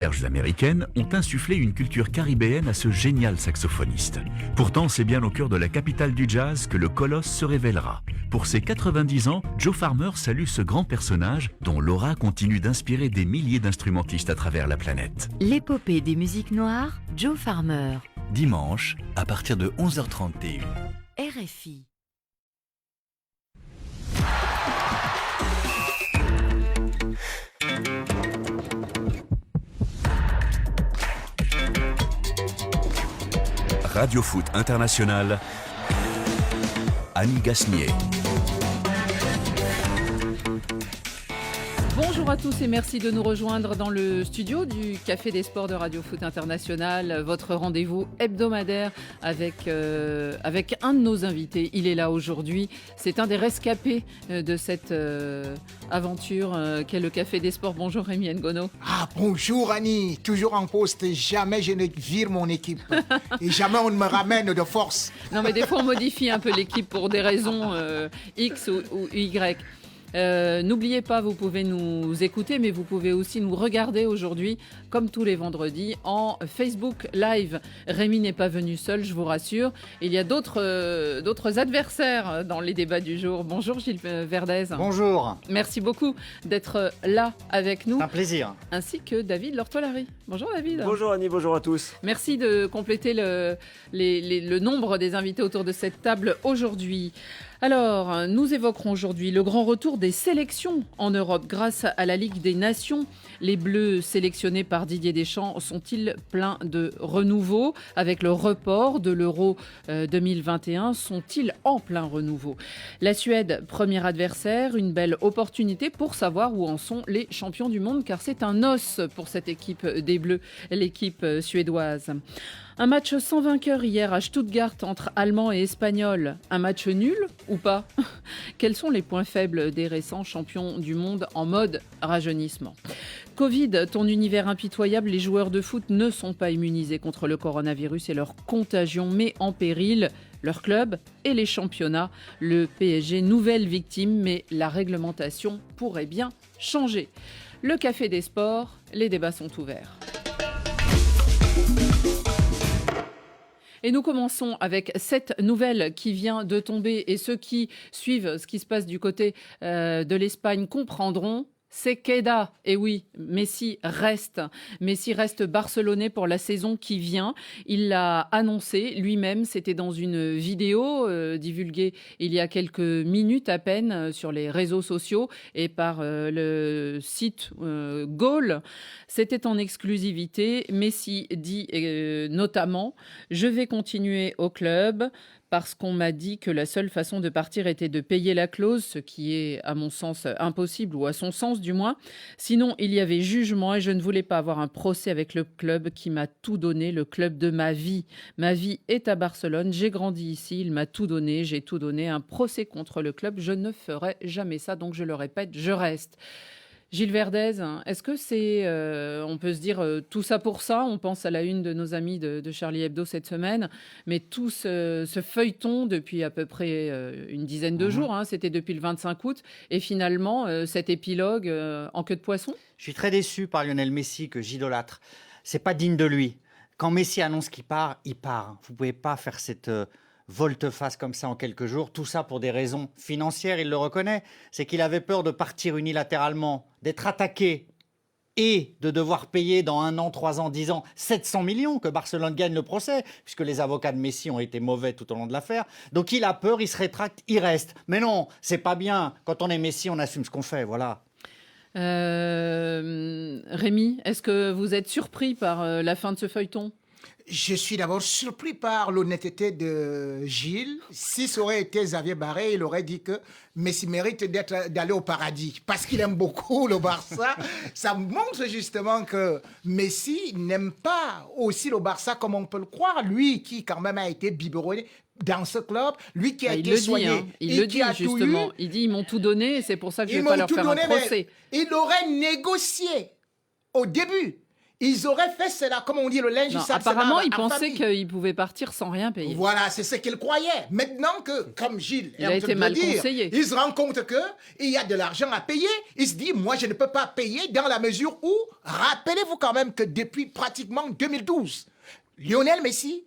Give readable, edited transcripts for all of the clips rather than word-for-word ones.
Berges américaines ont insufflé une culture caribéenne à ce génial saxophoniste. Pourtant, c'est bien au cœur de la capitale du jazz que le colosse se révélera. Pour ses 90 ans, Joe Farmer salue ce grand personnage dont l'aura continue d'inspirer des milliers d'instrumentistes à travers la planète. L'épopée des musiques noires, Joe Farmer. Dimanche, à partir de 11h30 TU. RFI. Radio Foot International, Annie Gasnier. Bonjour à tous et merci de nous rejoindre dans le studio du Café des Sports de Radio Foot International, votre rendez-vous hebdomadaire avec un de nos invités. Il est là aujourd'hui. C'est un des rescapés de cette aventure qu'est le Café des Sports. Bonjour Rémi Ngono. Bonjour Annie, toujours en poste, jamais je ne vire mon équipe et jamais on ne me ramène de force. Non mais des fois on modifie un peu l'équipe pour des raisons X ou Y. N'oubliez pas, vous pouvez nous écouter, mais vous pouvez aussi nous regarder aujourd'hui, comme tous les vendredis, en Facebook Live. Rémi n'est pas venu seul, je vous rassure. Il y a d'autres adversaires dans les débats du jour. Bonjour Gilles Verdez. Bonjour. Merci beaucoup d'être là avec nous. C'est un plaisir. Ainsi que David Lortolari. Bonjour David. Bonjour Annie, bonjour à tous. Merci de compléter le nombre des invités autour de cette table aujourd'hui. Alors, nous évoquerons aujourd'hui le grand retour des sélections en Europe grâce à la Ligue des Nations. Les Bleus sélectionnés par Didier Deschamps sont-ils pleins de renouveau? Avec le report de l'Euro 2021, sont-ils en plein renouveau? La Suède, premier adversaire, une belle opportunité pour savoir où en sont les champions du monde, car c'est un os pour cette équipe des Bleus, l'équipe suédoise. Un match sans vainqueur hier à Stuttgart entre Allemands et Espagnols. Un match nul ou pas? Quels sont les points faibles des récents champions du monde en mode rajeunissement? Covid, ton univers impitoyable, les joueurs de foot ne sont pas immunisés contre le coronavirus et leur contagion met en péril leur club et les championnats. Le PSG, nouvelle victime, mais la réglementation pourrait bien changer. Le Café des Sports, les débats sont ouverts. Et nous commençons avec cette nouvelle qui vient de tomber, et ceux qui suivent ce qui se passe du côté de l'Espagne comprendront. C'est Queda. Et oui, Messi reste barcelonais pour la saison qui vient. Il l'a annoncé lui-même. C'était dans une vidéo divulguée il y a quelques minutes à peine sur les réseaux sociaux et par le site Goal. C'était en exclusivité. Messi dit notamment « Je vais continuer au club ». Parce qu'on m'a dit que la seule façon de partir était de payer la clause, ce qui est à mon sens impossible, ou à son sens du moins. Sinon, il y avait jugement et je ne voulais pas avoir un procès avec le club qui m'a tout donné, le club de ma vie. Ma vie est à Barcelone, j'ai grandi ici, il m'a tout donné, j'ai tout donné. Un procès contre le club, je ne ferai jamais ça, donc je le répète, je reste. Gilles Verdez, est-ce que c'est, on peut se dire tout ça pour ça? On pense à la une de nos amis de Charlie Hebdo cette semaine, mais tout ce feuilleton depuis à peu près une dizaine de jours, c'était depuis le 25 août, et finalement cet épilogue en queue de poisson? Je suis très déçu par Lionel Messi que j'idolâtre. C'est pas digne de lui. Quand Messi annonce qu'il part, il part. Vous pouvez pas faire cette volte-face comme ça en quelques jours. Tout ça pour des raisons financières, il le reconnaît. C'est qu'il avait peur de partir unilatéralement, d'être attaqué et de devoir payer dans 1 an, 3 ans, 10 ans 700 millions, que Barcelone gagne le procès, puisque les avocats de Messi ont été mauvais tout au long de l'affaire. Donc il a peur, il se rétracte, il reste. Mais non, c'est pas bien. Quand on est Messi, on assume ce qu'on fait, voilà. Rémi, est-ce que vous êtes surpris par la fin de ce feuilleton? Je suis d'abord surpris par l'honnêteté de Gilles. Si ça aurait été Xavier Barré, il aurait dit que Messi mérite d'aller au paradis parce qu'il aime beaucoup le Barça. Ça montre justement que Messi n'aime pas aussi le Barça comme on peut le croire. Lui qui quand même a été biberonné dans ce club, lui qui a été soigné. Il le dit justement. Il dit ils m'ont tout donné et c'est pour ça que je ne vais pas leur faire un procès. Il aurait négocié au début. ils auraient fait cela, comme on dit, le linge Non, sale. apparemment, c'est il en pensait famille. qu'il pouvait partir sans rien payer. Voilà, c'est ce qu'il croyait. Maintenant que, comme Gilles Il a est en été train de mal le dire, conseillé. il se rend compte qu'il y a de l'argent à payer. Il se dit, moi, je ne peux pas payer dans la mesure où, rappelez-vous quand même que depuis pratiquement 2012, Lionel Messi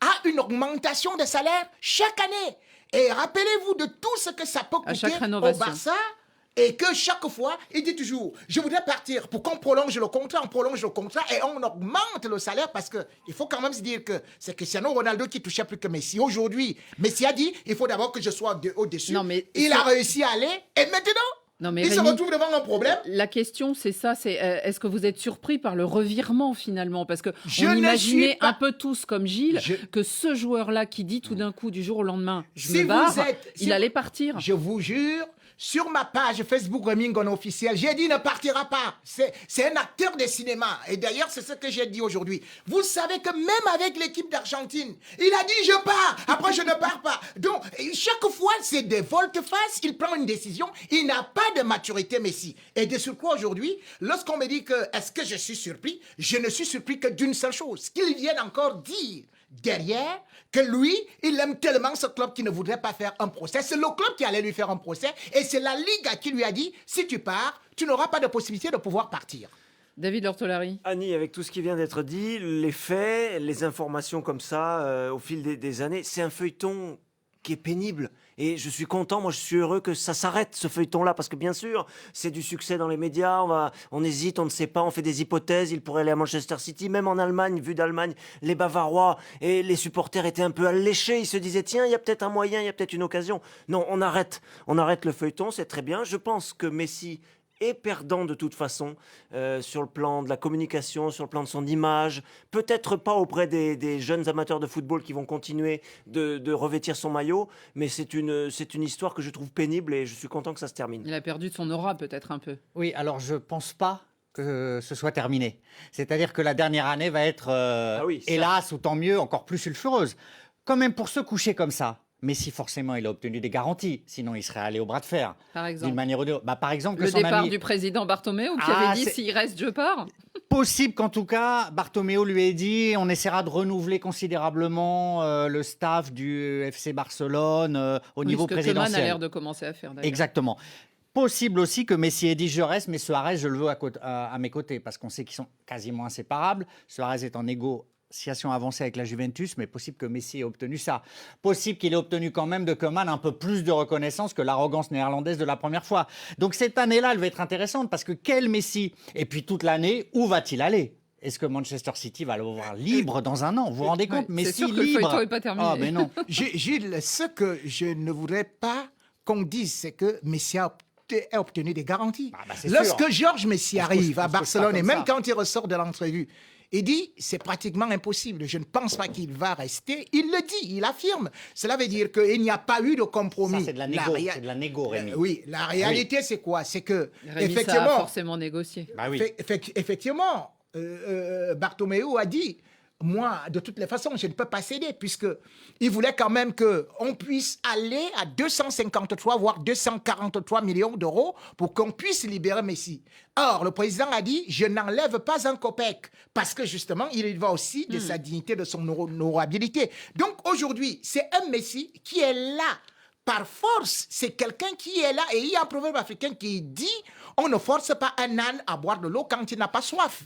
a une augmentation de salaire chaque année. Et rappelez-vous de tout ce que ça peut À chaque coûter au rénovation. Barça. Et que chaque fois, il dit toujours, je voudrais partir pour qu'on prolonge le contrat, on prolonge le contrat et on augmente le salaire parce que il faut quand même se dire que c'est Cristiano Ronaldo qui touchait plus que Messi. Aujourd'hui, Messi a dit, il faut d'abord que je sois au-dessus. Non, mais il c'est- a réussi à aller et maintenant, Non, mais il se Rémi, retrouve devant un problème. la question, c'est ça, c'est est-ce que vous êtes surpris par le revirement finalement? Parce que Je on ne imaginait suis pas- un peu tous comme Gilles Je- que ce joueur-là qui dit tout d'un coup du jour au lendemain, je Si me vous barre, êtes- si il vous- allait partir. Je vous jure, sur ma page Facebook Rémi Ngono officiel, j'ai dit ne partira pas. C'est un acteur de cinéma. Et d'ailleurs, c'est ce que j'ai dit aujourd'hui. Vous savez que même avec l'équipe d'Argentine, il a dit je pars. Après, je ne pars pas. Donc, chaque fois, c'est des volte-face. Il prend une décision. Il n'a pas de maturité, Messi. Et de surcroît, aujourd'hui, lorsqu'on me dit que est-ce que je suis surpris, je ne suis surpris que d'une seule chose. Qu'il vienne encore dire derrière que lui, il aime tellement ce club qu'il ne voudrait pas faire un procès. C'est le club qui allait lui faire un procès et c'est la Ligue qui lui a dit, si tu pars, tu n'auras pas de possibilité de pouvoir partir. David Lortolari. Annie, avec tout ce qui vient d'être dit, les faits, les informations comme ça, au fil des années, c'est un feuilleton qui est pénible. Et je suis content, moi je suis heureux que ça s'arrête ce feuilleton-là, parce que bien sûr, c'est du succès dans les médias, on hésite, on ne sait pas, on fait des hypothèses, il pourrait aller à Manchester City, même en Allemagne, vu d'Allemagne, les Bavarois et les supporters étaient un peu alléchés, ils se disaient tiens, il y a peut-être un moyen, il y a peut-être une occasion. Non, on arrête le feuilleton, c'est très bien. Je pense que Messi est perdant de toute façon sur le plan de la communication, sur le plan de son image, peut-être pas auprès des jeunes amateurs de football qui vont continuer de revêtir son maillot, mais c'est une histoire que je trouve pénible et je suis content que ça se termine. Il a perdu de son aura peut-être un peu. Oui, alors je pense pas que ce soit terminé. C'est-à-dire que la dernière année va être, oui, ça. hélas, ou tant mieux, encore plus sulfureuse. Quand même, pour se coucher comme ça, Messi, forcément, il a obtenu des garanties. Sinon, il serait allé au bras de fer. Par D'une exemple. manière ou d'une autre. Bah, par exemple, que Le son départ ami... du président Bartomeu qui Ah, avait dit c'est- s'il reste, je pars. Possible qu'en tout cas, Bartomeu lui ait dit on essaiera de renouveler considérablement le staff du FC Barcelone au Oui, niveau ce que Koeman a présidentiel. l'air de commencer à faire d'ailleurs. Exactement. Possible aussi que Messi ait dit je reste, mais Suarez, je le veux à mes côtés, parce qu'on sait qu'ils sont quasiment inséparables. Suarez est en négociation avancée avec la Juventus, mais possible que Messi ait obtenu ça. Possible qu'il ait obtenu quand même de Koeman un peu plus de reconnaissance que l'arrogance néerlandaise de la première fois. Donc cette année-là, elle va être intéressante, parce que quel Messi? Et puis toute l'année, où va-t-il aller? Est-ce que Manchester City va le voir libre dans un an? Vous vous rendez compte? Ouais, Messi c'est sûr que le libre. feuilleton n'est pas terminé. Ah, mais non. Gilles, ce que je ne voudrais pas qu'on dise, c'est que Messi a obtenu des garanties. C'est Lorsque sûr. Georges Messi On se arrive couche- on à se couche Barcelone, pas et comme même ça. quand il ressort de l'entrevue, il dit c'est pratiquement impossible. Je ne pense pas qu'il va rester. Il le dit, il affirme. Cela veut dire qu'il n'y a pas eu de compromis. Ça, c'est de la négo, c'est de la négo, Rémi. Oui, la réalité, c'est quoi? C'est que, Rémi, ça a effectivement, forcément négocié. Bah oui. Effectivement, Bartomeu a dit, moi, de toutes les façons, je ne peux pas céder, puisqu'il voulait quand même qu'on puisse aller à 253, voire 243 millions d'euros pour qu'on puisse libérer Messi. Or, le président a dit, je n'enlève pas un copec, parce que justement, il y va aussi de sa dignité, de son honorabilité. Donc aujourd'hui, c'est un Messi qui est là. Par force, c'est quelqu'un qui est là. Et il y a un proverbe africain qui dit on ne force pas un âne à boire de l'eau quand il n'a pas soif.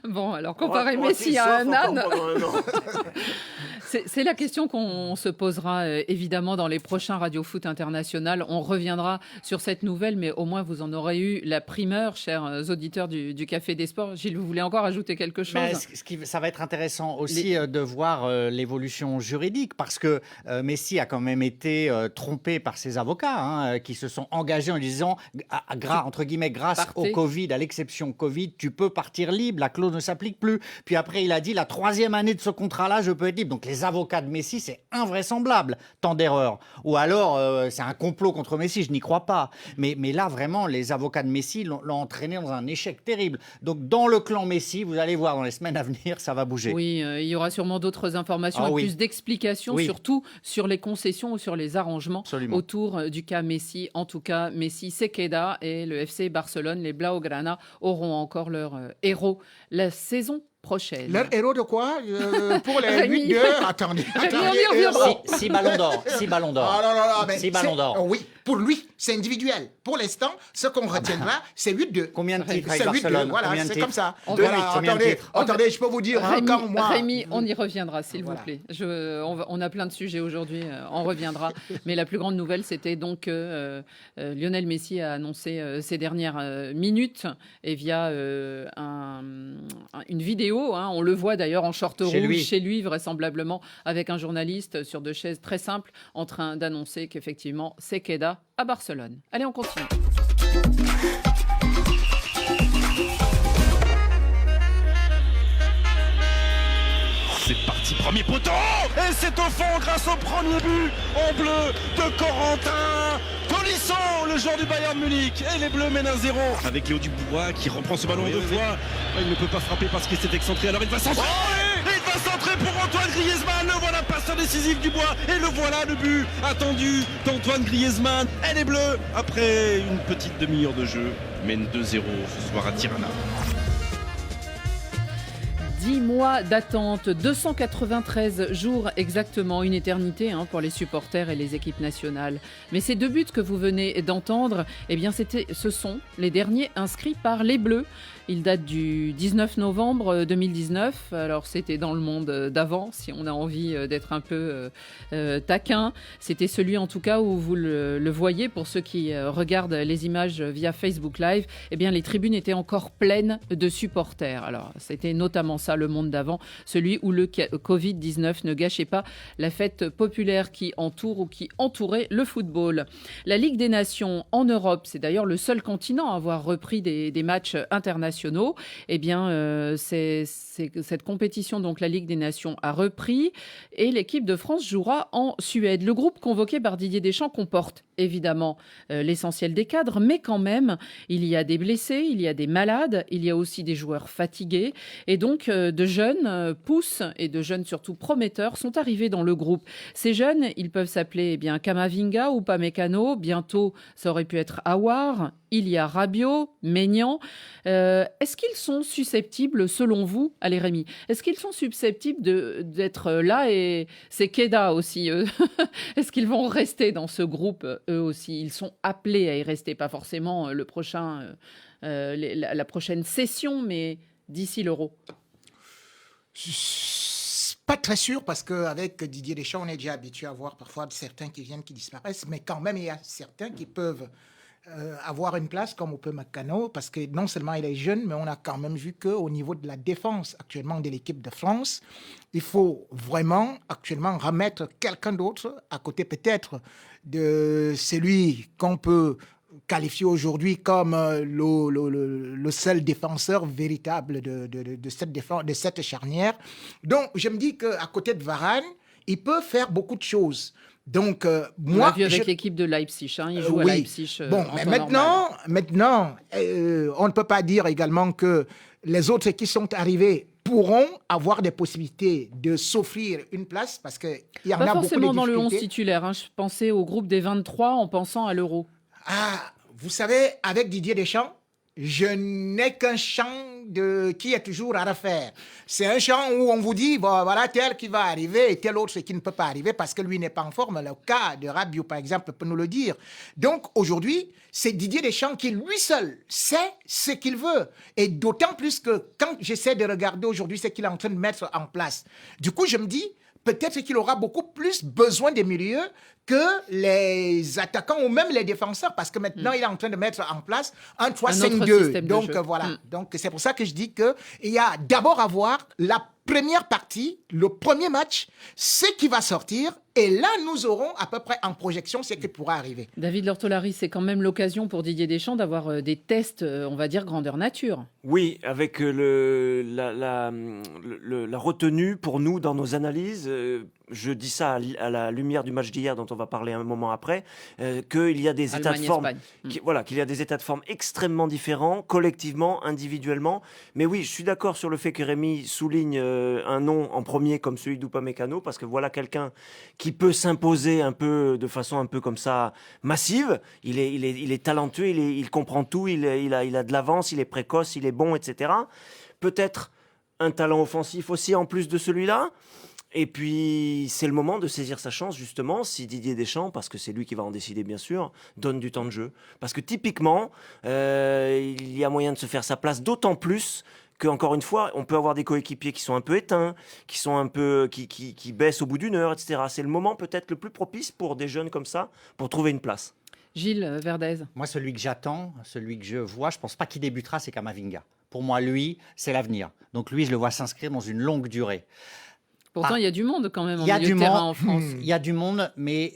Bon, alors comparer Oh, Messi il à souffre un encore âne, pendant un an. c'est la question qu'on se posera évidemment dans les prochains Radio Foot International. On reviendra sur cette nouvelle, mais au moins vous en aurez eu la primeur, chers auditeurs du Café des Sports. Gilles, vous voulez encore ajouter quelque chose? Mais ça va être intéressant aussi de voir l'évolution juridique, parce que Messi a quand même été trompé par ses avocats qui se sont engagés en lui disant, entre guillemets, grâce Partez. au Covid, à l'exception Covid, tu peux partir libre, la clause ne s'applique plus. Puis après, il a dit, la 3e année de ce contrat-là, je peux être libre. Donc les les avocats de Messi, c'est invraisemblable, tant d'erreurs. Ou alors, c'est un complot contre Messi, je n'y crois pas. Mais là, vraiment, les avocats de Messi l'ont entraîné dans un échec terrible. Donc, dans le clan Messi, vous allez voir dans les semaines à venir, ça va bouger. Oui, il y aura sûrement d'autres informations et plus d'explications, surtout sur les concessions ou sur les arrangements autour du cas Messi. En tout cas, Messi, Sequeda et le FC Barcelone, les Blaugrana, auront encore leur héros la saison prochaine. Leur héros de quoi pour les Rémi. 8 heures. Attendez. Six ballons d'or. 6 ballons d'or. Ah, non, mais 6 ballons d'or. Oui, pour lui, c'est individuel. Pour l'instant, ce qu'on retiendra, c'est 8-2. Combien de titres avec C'est 8-2, Barcelone? voilà, Combien de c'est titres? comme ça. Combien de titres? Attendez, je peux vous dire, quand moi... Rémi, on y reviendra, s'il vous plaît. On a plein de sujets aujourd'hui, on reviendra. Mais la plus grande nouvelle, c'était donc que Lionel Messi a annoncé ces dernières minutes, et via une vidéo, on le voit d'ailleurs en short rouge chez lui, vraisemblablement, avec un journaliste sur 2 chaises très simples, en train d'annoncer qu'effectivement, Sequeda à Barcelone. Allez, on continue. C'est parti, premier poteau. Et c'est au fond grâce au premier but en bleu de Corentin Tolisso, le joueur du Bayern Munich. Et les Bleus mènent 1-0. Avec Léo Dubois qui reprend ce ballon 2 fois. Il ne peut pas frapper parce qu'il s'est excentré. Alors il va centrer. Il va centrer pour Antoine Griezmann. Le voilà, passeur décisif du Bois. Et le voilà, le but attendu d'Antoine Griezmann. Et les Bleus, après une petite demi-heure de jeu, mènent 2-0 ce soir à Tirana. 10 mois d'attente, 293 jours exactement, une éternité pour les supporters et les équipes nationales. Mais ces 2 buts que vous venez d'entendre, eh bien ce sont les derniers inscrits par les Bleus. Ils datent du 19 novembre 2019. Alors c'était dans le monde d'avant, si on a envie d'être un peu taquin. C'était celui en tout cas où vous le voyez, pour ceux qui regardent les images via Facebook Live, eh bien les tribunes étaient encore pleines de supporters. Alors c'était notamment ça, le monde d'avant, celui où le Covid-19 ne gâchait pas la fête populaire qui entoure ou qui entourait le football. La Ligue des Nations en Europe, c'est d'ailleurs le seul continent à avoir repris des matchs internationaux. Eh bien, c'est cette compétition, donc la Ligue des Nations, a repris et l'équipe de France jouera en Suède. Le groupe convoqué par Didier Deschamps comporte évidemment l'essentiel des cadres, mais quand même, il y a des blessés, il y a des malades, il y a aussi des joueurs fatigués. Et donc, de jeunes pousses et de jeunes surtout prometteurs sont arrivés dans le groupe. Ces jeunes, ils peuvent s'appeler Kamavinga ou Upamecano. Bientôt, ça aurait pu être Aouar. Il y a Rabiot, Maignan. Est-ce qu'ils sont susceptibles, selon vous, allez Rémi, est-ce qu'ils sont susceptibles d'être là, et c'est Keda aussi, est-ce qu'ils vont rester dans ce groupe, eux aussi? Ils sont appelés à y rester, pas forcément la prochaine session, mais d'ici l'Euro. Pas très sûr, parce qu'avec Didier Deschamps, on est déjà habitué à voir parfois certains qui viennent, qui disparaissent, mais quand même, il y a certains qui peuvent avoir une place, comme Upamecano, parce que non seulement il est jeune, mais on a quand même vu qu'au niveau de la défense actuellement de l'équipe de France, il faut vraiment actuellement remettre quelqu'un d'autre à côté peut-être de celui qu'on peut qualifié aujourd'hui comme le seul défenseur véritable de cette charnière. Donc, je me dis qu'à côté de Varane, il peut faire beaucoup de choses. Donc, on l'a vu avec l'équipe de Leipzig, il joue à Leipzig. Bon, mais maintenant, on ne peut pas dire également que les autres qui sont arrivés pourront avoir des possibilités de s'offrir une place, parce qu'il y en a beaucoup de difficultés. Pas forcément dans le 11 titulaire. Je pensais au groupe des 23 en pensant à l'Euro. Ah, vous savez, avec Didier Deschamps, je n'ai qu'un champ qui est toujours à refaire. C'est un champ où on vous dit, bon, voilà, tel qui va arriver et tel autre qui ne peut pas arriver parce que lui n'est pas en forme. Le cas de Rabiot, par exemple, peut nous le dire. Donc, aujourd'hui, c'est Didier Deschamps qui, lui seul, sait ce qu'il veut. Et d'autant plus que quand j'essaie de regarder aujourd'hui ce qu'il est en train de mettre en place, du coup, je me dis, peut-être qu'il aura beaucoup plus besoin des milieux que les attaquants ou même les défenseurs, parce que maintenant, il est en train de mettre en place un 3-5-2. Donc, voilà. Donc, c'est pour ça que je dis qu'il y a d'abord à voir la première partie, le premier match, ce qui va sortir, Et là, nous aurons à peu près en projection ce qui pourra arriver. David Lortolari, c'est quand même l'occasion pour Didier Deschamps d'avoir des tests, on va dire, grandeur nature. Oui, avec la retenue pour nous dans nos analyses, je dis ça à la lumière du match d'hier dont on va parler un moment après, qu'il y a des états de forme, qu'il y a des états de forme extrêmement différents, collectivement, individuellement. Mais oui, je suis d'accord sur le fait que Rémi souligne un nom en premier comme celui d'Upamecano, parce que voilà quelqu'un qui peut s'imposer un peu de façon un peu comme ça massive. Il est talentueux, il comprend tout, il a de l'avance, il est précoce, il est bon, etc. Peut-être un talent offensif aussi en plus de celui-là. Et puis, c'est le moment de saisir sa chance, justement, si Didier Deschamps, parce que c'est lui qui va en décider, bien sûr, donne du temps de jeu. Parce que typiquement, il y a moyen de se faire sa place, d'autant plus qu'encore une fois, on peut avoir des coéquipiers qui sont un peu éteints, qui sont un peu, qui baissent au bout d'une heure, etc. C'est le moment peut-être le plus propice pour des jeunes comme ça, pour trouver une place. Gilles Verdez. Moi, celui que j'attends, celui que je vois, je ne pense pas qu'il débutera, c'est Kamavinga. Pour moi, lui, c'est l'avenir. Donc lui, je le vois s'inscrire dans une longue durée. Pourtant, il y a du monde quand même en milieu de terrain en France. Il y a du monde, mais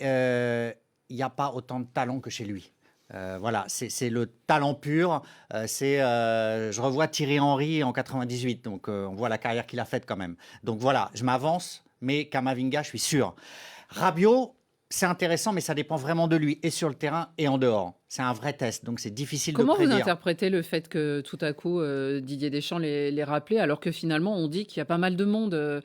il n'y a pas autant de talent que chez lui. Voilà, c'est le talent pur. Je revois Thierry Henry en 98, donc on voit la carrière qu'il a faite quand même. Donc voilà, je m'avance, mais Kamavinga, je suis sûr. Rabiot, c'est intéressant, mais ça dépend vraiment de lui, et sur le terrain et en dehors. C'est un vrai test, donc c'est difficile de prédire. Comment vous interprétez le fait que tout à coup Didier Deschamps l'ait rappelé, alors que finalement on dit qu'il y a pas mal de monde.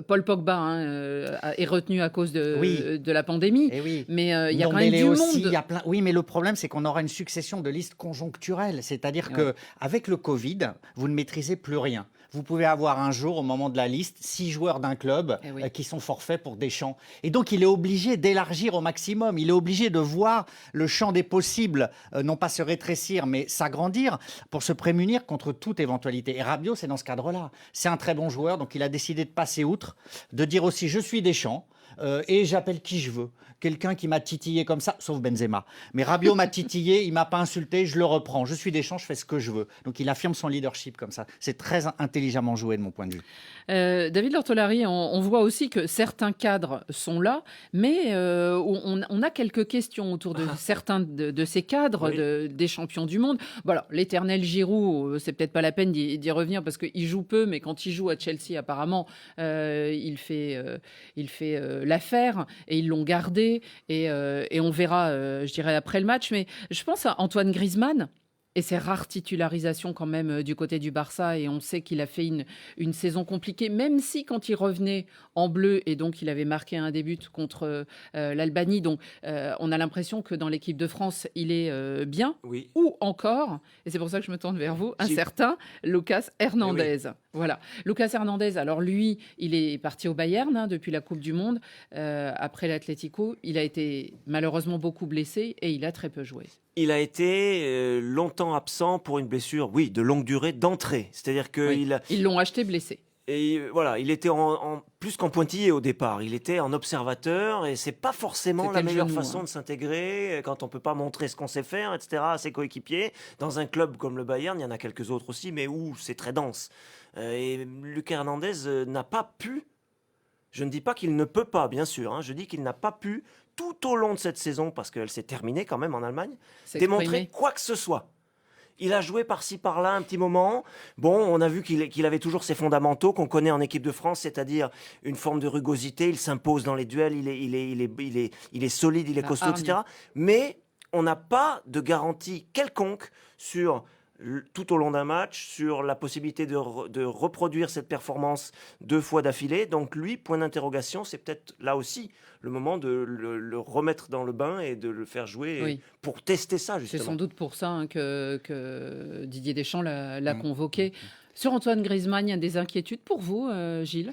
Paul Pogba est retenu à cause de la pandémie, oui. Mais il y a quand même du aussi, monde. Oui, mais le problème c'est qu'on aura une succession de listes conjoncturelles, c'est-à-dire que avec le Covid, vous ne maîtrisez plus rien. Vous pouvez avoir un jour, au moment de la liste, 6 joueurs d'un club qui sont forfaits pour Deschamps. Et donc, il est obligé d'élargir au maximum. Il est obligé de voir le champ des possibles, non pas se rétrécir, mais s'agrandir pour se prémunir contre toute éventualité. Et Rabiot, c'est dans ce cadre-là. C'est un très bon joueur, donc il a décidé de passer outre, de dire aussi « je suis Deschamps ». Et j'appelle qui je veux. Quelqu'un qui m'a titillé comme ça, sauf Benzema. Mais Rabiot m'a titillé, il m'a pas insulté, je le reprends. Je suis Deschamps, je fais ce que je veux. Donc il affirme son leadership comme ça. C'est très intelligemment joué de mon point de vue. David Lortolari, on voit aussi que certains cadres sont là, mais on a quelques questions autour de certains de ces cadres, des champions du monde. Voilà, l'éternel Giroud, c'est peut-être pas la peine d'y revenir parce qu'il joue peu, mais quand il joue à Chelsea, apparemment, il fait l'affaire et ils l'ont gardé et on verra, je dirais, après le match. Mais je pense à Antoine Griezmann. Et ses rares titularisations quand même du côté du Barça, et on sait qu'il a fait une saison compliquée, même si quand il revenait en bleu, et donc il avait marqué un début contre l'Albanie, donc on a l'impression que dans l'équipe de France, il est bien, ou encore, et c'est pour ça que je me tourne vers vous, un certain Lucas Hernandez. Voilà, Lucas Hernandez, alors lui, il est parti au Bayern depuis la Coupe du Monde, après l'Atlético, il a été malheureusement beaucoup blessé, et il a très peu joué. Il a été longtemps absent pour une blessure, de longue durée, d'entrée. C'est-à-dire que ils l'ont acheté blessé. Et voilà, il était plus qu'en pointillé au départ. Il était en observateur et c'est pas forcément la meilleure façon de s'intégrer quand on peut pas montrer ce qu'on sait faire, etc. à ses coéquipiers. Dans un club comme le Bayern, il y en a quelques autres aussi, mais où c'est très dense. Et Lucas Hernandez n'a pas pu. Je ne dis pas qu'il ne peut pas, bien sûr. Je dis qu'il n'a pas pu, tout au long de cette saison, parce qu'elle s'est terminée quand même en Allemagne, démontrer quoi que ce soit. Il a joué par-ci, par-là un petit moment. Bon, on a vu qu'il avait toujours ses fondamentaux qu'on connaît en équipe de France, c'est-à-dire une forme de rugosité. Il s'impose dans les duels, il est solide, il est costaud, etc. Mais on n'a pas de garantie quelconque sur tout au long d'un match, sur la possibilité de reproduire cette performance 2 fois d'affilée. Donc lui, point d'interrogation, c'est peut-être là aussi le moment de le remettre dans le bain et de le faire jouer pour tester ça, justement. C'est sans doute pour ça que Didier Deschamps l'a convoqué. Sur Antoine Griezmann, il y a des inquiétudes pour vous, Gilles ?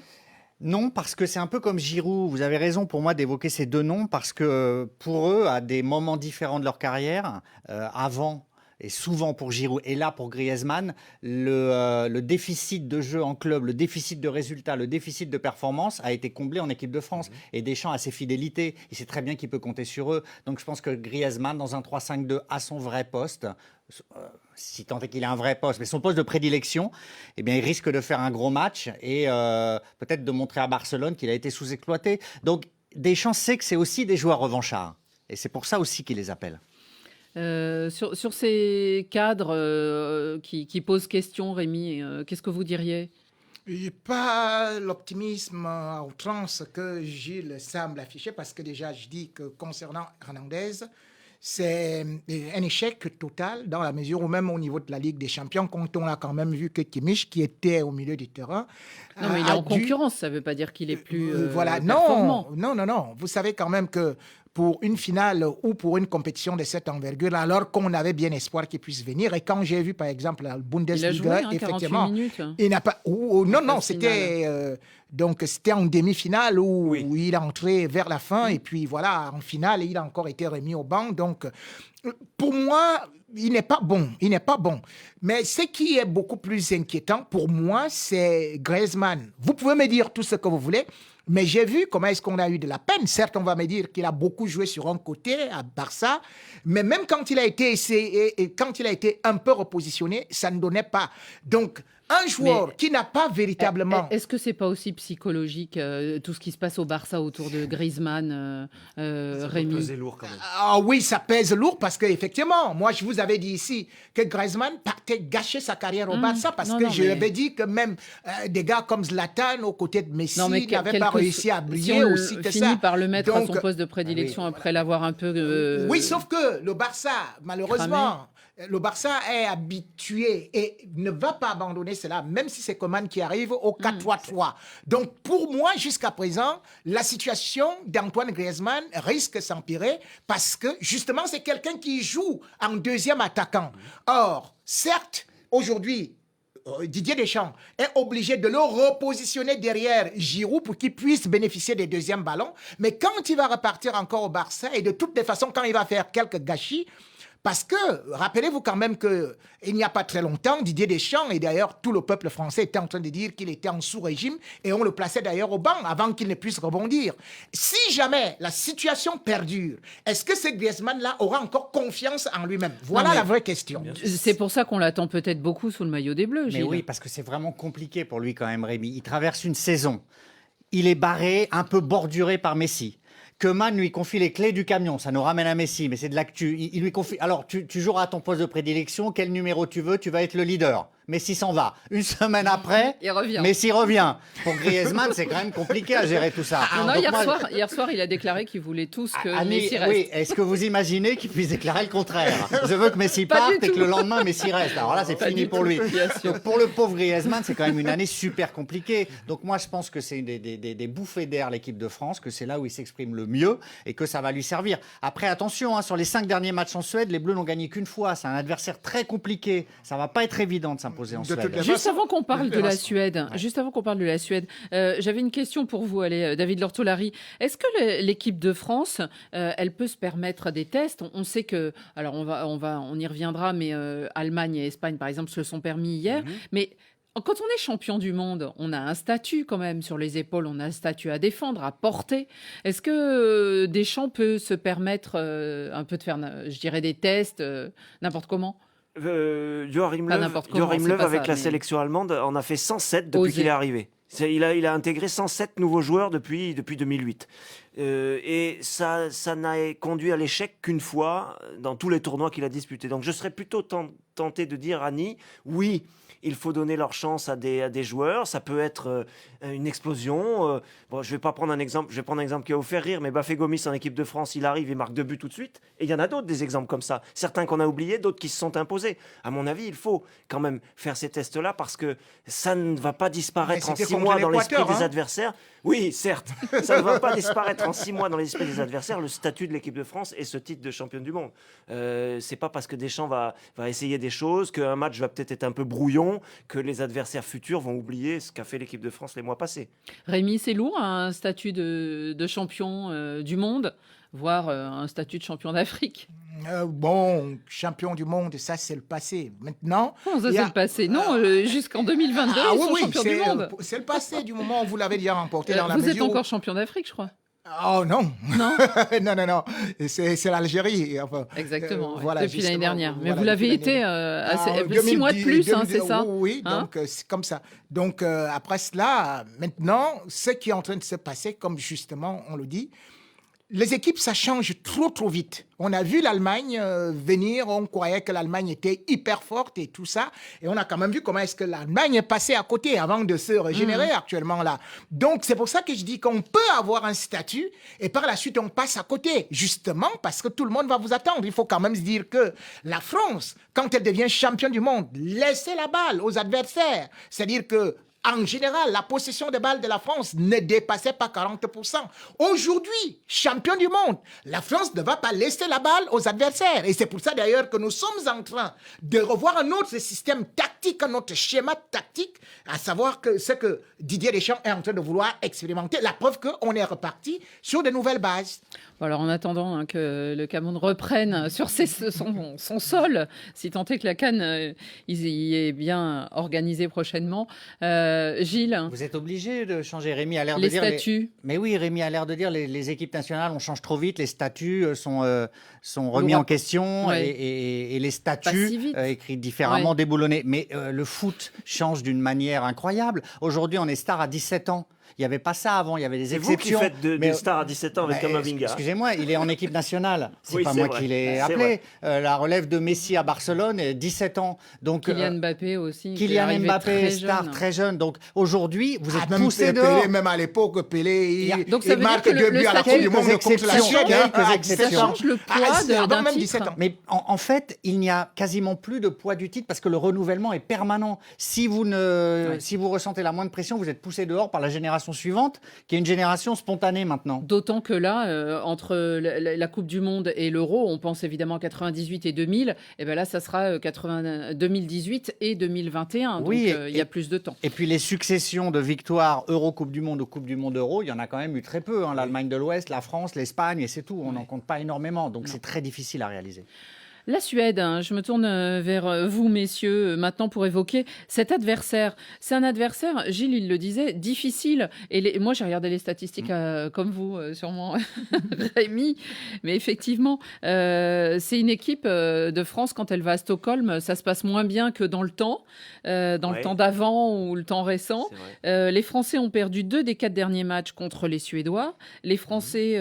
Non, parce que c'est un peu comme Giroud. Vous avez raison pour moi d'évoquer ces deux noms, parce que pour eux, à des moments différents de leur carrière, avant et souvent pour Giroud, et là pour Griezmann, le déficit de jeu en club, le déficit de résultats, le déficit de performance a été comblé en équipe de France. Et Deschamps a ses fidélités, il sait très bien qu'il peut compter sur eux. Donc je pense que Griezmann, dans un 3-5-2, a son vrai poste, si tant est qu'il a un vrai poste, mais son poste de prédilection, eh bien, il risque de faire un gros match et peut-être de montrer à Barcelone qu'il a été sous-exploité. Donc Deschamps sait que c'est aussi des joueurs revanchards. Et c'est pour ça aussi qu'il les appelle. Sur ces cadres qui posent question, Rémi, qu'est-ce que vous diriez? Et pas l'optimisme à outrance que Gilles semble afficher, parce que déjà, je dis que concernant Hernandez, c'est un échec total dans la mesure où même au niveau de la Ligue des Champions, quand on a quand même vu que Kimmich, qui était au milieu du terrain, Non, mais il est a en dû- concurrence, ça ne veut pas dire qu'il est plus voilà, performant. non. Vous savez quand même que pour une finale ou pour une compétition de cette envergure, alors qu'on avait bien espoir qu'il puisse venir, et quand j'ai vu par exemple la Il a Bundesliga, joué 48 effectivement, minutes. il n'a pas. Non, La c'était donc c'était en demi-finale où, Oui. où il est entré vers la fin et puis voilà, en finale, il a encore été remis au banc. Donc, pour moi, il n'est pas bon. Il n'est pas bon. Mais ce qui est beaucoup plus inquiétant pour moi, c'est Griezmann. Vous pouvez me dire tout ce que vous voulez. Mais j'ai vu comment est-ce qu'on a eu de la peine. Certes, on va me dire qu'il a beaucoup joué sur un côté à Barça, mais même quand il a été essayé et quand il a été un peu repositionné, ça ne donnait pas. Donc, un joueur qui n'a pas véritablement... Est-ce que c'est pas aussi psychologique tout ce qui se passe au Barça autour de Griezmann, Rémi? Peser lourd quand même. Ah oui, ça pèse lourd parce qu'effectivement, moi je vous avais dit ici que Griezmann partait gâcher sa carrière au Barça parce que je avais dit que même des gars comme Zlatan aux côtés de Messi n'avaient pas réussi à briller si on aussi que finit ça. par le mettre à son Donc, poste de prédilection après l'avoir un peu... oui, sauf que le Barça, malheureusement, le Barça est habitué et ne va pas abandonner cela, même si c'est Coman qui arrive au 4-3-3. Donc, pour moi, jusqu'à présent, la situation d'Antoine Griezmann risque de s'empirer parce que, justement, c'est quelqu'un qui joue en deuxième attaquant. Or, certes, aujourd'hui, Didier Deschamps est obligé de le repositionner derrière Giroud pour qu'il puisse bénéficier des deuxièmes ballons. Mais quand il va repartir encore au Barça, et de toutes les façons, quand il va faire quelques gâchis, parce que, rappelez-vous quand même qu'il n'y a pas très longtemps, Didier Deschamps, et d'ailleurs tout le peuple français était en train de dire qu'il était en sous-régime, et on le plaçait d'ailleurs au banc avant qu'il ne puisse rebondir. Si jamais la situation perdure, est-ce que ce Griezmann-là aura encore confiance en lui-même? Voilà la vraie question. C'est pour ça qu'on l'attend peut-être beaucoup sous le maillot des Bleus, Mais Gilles. oui, parce que c'est vraiment compliqué pour lui quand même, Rémi. Il traverse une saison. Il est barré, un peu borduré par Messi. Koeman lui confie les clés du camion, ça nous ramène à Messi, mais c'est de l'actu. Il lui confie, alors tu joueras à ton poste de prédilection, quel numéro tu veux, tu vas être le leader. Messi s'en va. Une semaine après, Il revient. Messi revient. Pour Griezmann, c'est quand même compliqué à gérer tout ça. Non, Donc hier soir, il a déclaré qu'il voulait tous que Annie, Messi reste. oui, est-ce que vous imaginez qu'il puisse déclarer le contraire? Je veux que Messi Pas parte du et que tout. le lendemain Messi reste. Alors là, c'est Pas fini du pour tout, lui. bien sûr. Donc, pour le pauvre Griezmann, c'est quand même une année super compliquée. Donc moi, je pense que c'est des bouffées d'air l'équipe de France, que c'est là où il s'exprime le mieux et que ça va lui servir. Après, attention, hein, sur les 5 derniers matchs en Suède, les Bleus n'ont gagné qu'une fois. C'est un adversaire très compliqué. Ça va pas être évident de s'imposer en De Suède. toute façon, Juste avant qu'on parle de la façon. Suède, j'avais une question pour vous, allez, David Lortolari. Est-ce que l'équipe de France, elle peut se permettre des tests? On sait que, alors on y reviendra, mais Allemagne et Espagne, par exemple, se sont permis hier. Mais quand on est champion du monde, on a un statut quand même sur les épaules, on a un statut à défendre, à porter. Est-ce que Deschamps peut se permettre un peu de faire, je dirais, des tests n'importe comment? Joachim Pas Löw, n'importe comment, Joachim c'est Löw pas avec ça, la mais- sélection allemande en a fait 107 depuis Osé. qu'il est arrivé. Il a intégré 107 nouveaux joueurs depuis 2008. Et ça n'a conduit à l'échec qu'une fois dans tous les tournois qu'il a disputés. Donc je serais plutôt tenté de dire, Annie, oui, il faut donner leur chance à des joueurs. Ça peut être une explosion. Bon, je vais pas prendre un exemple. Je vais prendre un exemple qui va vous faire rire. Mais Bafé Gomis en équipe de France, il arrive, il marque 2 buts tout de suite. Et il y en a d'autres des exemples comme ça. Certains qu'on a oubliés, d'autres qui se sont imposés. À mon avis, il faut quand même faire ces tests-là parce que ça ne va pas disparaître Mais en c'était 6 contre mois dans l'esprit l'Équateur, des hein. adversaires. Oui, certes, ça ne va pas disparaître en 6 mois dans l'esprit des adversaires. Le statut de l'équipe de France et ce titre de championne du monde. C'est pas parce que Deschamps va essayer des choses, qu'un match va peut-être être un peu brouillon, que les adversaires futurs vont oublier ce qu'a fait l'équipe de France les mois passés. Rémi, c'est lourd, un statut de champion du monde, voire un statut de champion d'Afrique. Bon, champion du monde, ça c'est le passé. Maintenant, Comment ça, il y c'est a- le passé? Non, jusqu'en 2022, Ah ils oui, sont oui, champions du monde. c'est le passé du moment où vous l'avez déjà remporté dans la Vous êtes mesure où- encore champion d'Afrique, je crois. Oh non. Non. Non. C'est l'Algérie. Enfin, Exactement, ouais, voilà, depuis l'année justement, dernière. Mais voilà, vous l'avez depuis été l'année- 6 mois de plus, 2010, c'est ça? Oui, Hein? donc c'est comme ça. Donc après cela, maintenant, ce qui est en train de se passer, comme justement on le dit, les équipes, ça change trop vite. On a vu l'Allemagne venir, on croyait que l'Allemagne était hyper forte et tout ça. Et on a quand même vu comment est-ce que l'Allemagne est passée à côté avant de se régénérer actuellement là. Donc c'est pour ça que je dis qu'on peut avoir un statut et par la suite on passe à côté. Justement parce que tout le monde va vous attendre. Il faut quand même se dire que la France, quand elle devient championne du monde, laissez la balle aux adversaires. C'est-à-dire que en général, la possession de balles de la France ne dépassait pas 40%. Aujourd'hui, champion du monde, la France ne va pas laisser la balle aux adversaires. Et c'est pour ça d'ailleurs que nous sommes en train de revoir un autre système tactique, un autre schéma tactique, à savoir que ce que Didier Deschamps est en train de vouloir expérimenter. La preuve qu'on est reparti sur de nouvelles bases. Bon, alors en attendant que le Cameroun reprenne sur son sol, si tant est que la CAN y est bien organisée prochainement, Gilles, Vous êtes obligé de changer. Rémi a l'air de les dire... statuts. Mais oui, Rémi a l'air de dire les équipes nationales, on change trop vite, les statuts sont remis en question Ouais. et les Pas statuts si vite. écrits différemment Ouais. déboulonnés. Mais le foot change d'une manière incroyable. Aujourd'hui, on est star à 17 ans. Il n'y avait pas ça avant, il y avait des C'est vous qui exceptions. faites Mais- des stars à 17 ans avec Bah, Kamavinga. Excusez-moi, il est en équipe nationale. C'est Oui, pas c'est moi vrai. qui l'ai C'est appelé. vrai. La relève de Messi à Barcelone, 17 ans. Donc, Kylian Mbappé aussi. qui est Kylian arrivé Mbappé, très star jeune. très jeune. Donc aujourd'hui, vous êtes Même poussé Pelé, dehors. même à l'époque, Pelé, Donc, ça il veut dire marque que le 2 buts à la statut- Coupe du Monde Quelques contre la exceptions, Suède. quelques à exceptions. 17 ans. Ça change le poids c'est avant d'un même titre. 17 ans. Mais en fait, il n'y a quasiment plus de poids du titre parce que le renouvellement est permanent. Si vous ressentez la moindre pression, vous êtes poussé dehors par la génération suivante, qui est une génération spontanée maintenant. D'autant que là, entre la Coupe du Monde et l'Euro, on pense évidemment à 98 et 2000. Et bien là, ça sera 2018 et 2021. Oui, donc il y a plus de temps. Et puis les successions de victoires Euro Coupe du Monde ou Coupe du Monde Euro, il y en a quand même eu très peu. Hein. L'Allemagne de l'Ouest, la France, l'Espagne, et c'est tout. On n'en compte pas énormément. Donc c'est très difficile à réaliser. La Suède, hein, je me tourne vers vous, messieurs, maintenant pour évoquer cet adversaire. C'est un adversaire, Gilles, il le disait, difficile. Et moi, j'ai regardé les statistiques comme vous, sûrement, Rémi. Mais effectivement, c'est une équipe de France, quand elle va à Stockholm, ça se passe moins bien que dans le temps, dans le temps d'avant ou le temps récent. C'est vrai. Les Français ont perdu 2 des 4 derniers matchs contre les Suédois. Les Français,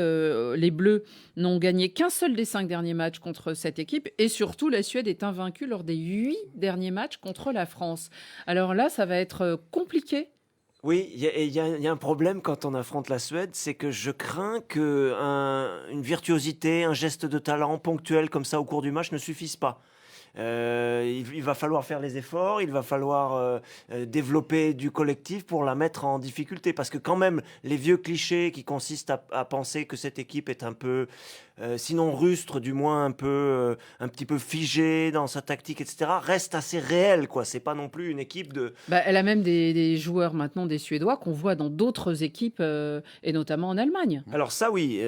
les Bleus, n'ont gagné qu'un seul des 5 derniers matchs contre cette équipe. Et surtout, la Suède est invaincue lors des 8 derniers matchs contre la France. Alors là, ça va être compliqué. Oui, il y a un problème quand on affronte la Suède, c'est que je crains que une virtuosité, un geste de talent ponctuel comme ça au cours du match ne suffise pas. Il va falloir faire les efforts, il va falloir développer du collectif pour la mettre en difficulté. Parce que quand même, les vieux clichés qui consistent à penser que cette équipe est un peu, sinon rustre, du moins un petit peu figée dans sa tactique, etc., restent assez réels, quoi. C'est pas non plus une équipe de... Elle a même des joueurs maintenant, des Suédois, qu'on voit dans d'autres équipes, et notamment en Allemagne. Alors ça, oui.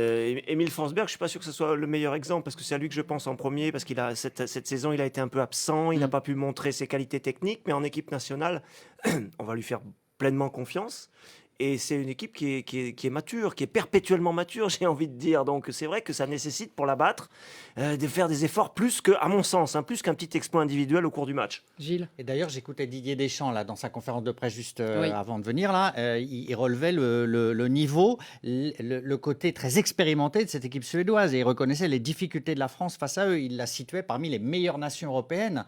Émile Forsberg, je suis pas sûr que ce soit le meilleur exemple, parce que c'est à lui que je pense en premier, parce qu'il a cette saison, il a été un peu absent, il n'a pas pu montrer ses qualités techniques, mais en équipe nationale, on va lui faire pleinement confiance. Et c'est une équipe qui est mature, qui est perpétuellement mature, j'ai envie de dire. Donc c'est vrai que ça nécessite pour la battre de faire des efforts plus que, à mon sens, plus qu'un petit exploit individuel au cours du match. Gilles. Et d'ailleurs, j'écoutais Didier Deschamps là, dans sa conférence de presse juste Oui. avant de venir. Là, il relevait le niveau, le côté très expérimenté de cette équipe suédoise. Et il reconnaissait les difficultés de la France face à eux. Il la situait parmi les meilleures nations européennes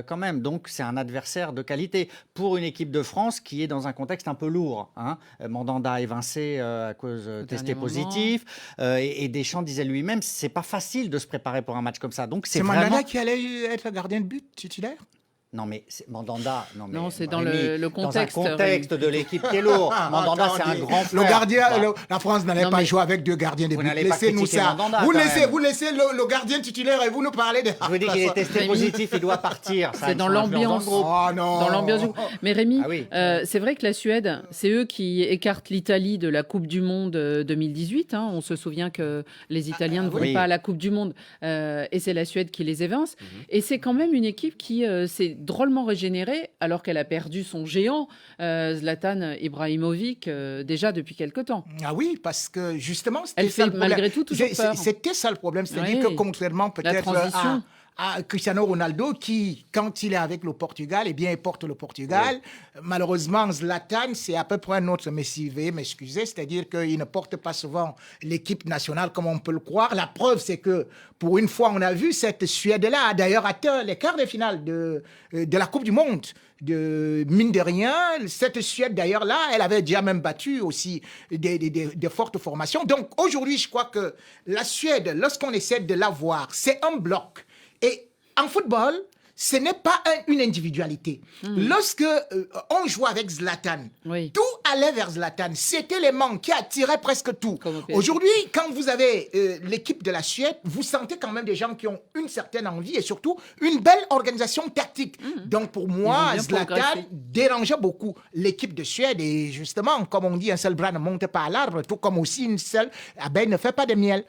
quand même. Donc c'est un adversaire de qualité pour une équipe de France qui est dans un contexte un peu lourd. Hein. Mandanda évincé à cause testé dernier positif. Et Deschamps disait lui-même, c'est pas facile de se préparer pour un match comme ça. Donc C'est vraiment... Mandanda qui allait être gardien de but titulaire? Non, mais Mandanda. Non, c'est dans Rémi, le contexte. Dans un contexte de l'équipe qui est lourd. Mandanda, c'est un grand frère. Le gardien, Bah, la France n'allait Non, pas mais- jouer avec 2 gardiens de Vous but. n'allez pas Laissez-nous critiquer ça. Mandanda, Vous quand laissez, même. vous laissez le gardien titulaire et vous nous parlez de. Je vous dis qu'il est testé Rémi. positif, il doit partir. Ça a C'est une dans influence l'ambiance. le groupe. Oh non. Dans l'ambiance. Mais Rémi, Ah oui. c'est vrai que la Suède, c'est eux qui écartent l'Italie de la Coupe du Monde 2018. Hein. On se souvient que les Italiens ne vont oui. pas à la Coupe du Monde et c'est la Suède qui les évince. Et c'est quand même une équipe qui s'est drôlement régénérée alors qu'elle a perdu son géant, Zlatan Ibrahimovic, déjà depuis quelque temps. Ah oui, parce que justement, c'était Elle ça fait le problème. malgré tout toujours peur. C'était ça le problème, c'est-à-dire Oui. que contrairement peut-être transition. à Cristiano Ronaldo, qui, quand il est avec le Portugal, eh bien, il porte le Portugal. Malheureusement, Zlatan, c'est à peu près un autre Messi, veuillez m'excuser, c'est-à-dire qu'il ne porte pas souvent l'équipe nationale comme on peut le croire. La preuve, c'est que, pour une fois, on a vu cette Suède-là, a d'ailleurs atteint les quarts de finale de la Coupe du Monde. Mine de rien, cette Suède d'ailleurs là, elle avait déjà même battu aussi des fortes formations. Donc aujourd'hui, je crois que la Suède, lorsqu'on essaie de la voir, c'est un bloc. Et en football, ce n'est pas une individualité. Lorsque on jouait avec Zlatan, Oui. tout allait vers Zlatan. C'était l'élément qui attirait presque tout. Comme au PSG. Aujourd'hui, quand vous avez l'équipe de la Suède, vous sentez quand même des gens qui ont une certaine envie et surtout une belle organisation tactique. Donc pour moi, Ils ont bien Zlatan progressé. dérangeait beaucoup l'équipe de Suède. Et justement, comme on dit, un seul bras ne monte pas à l'arbre, tout comme aussi une seule abeille ne fait pas de miel.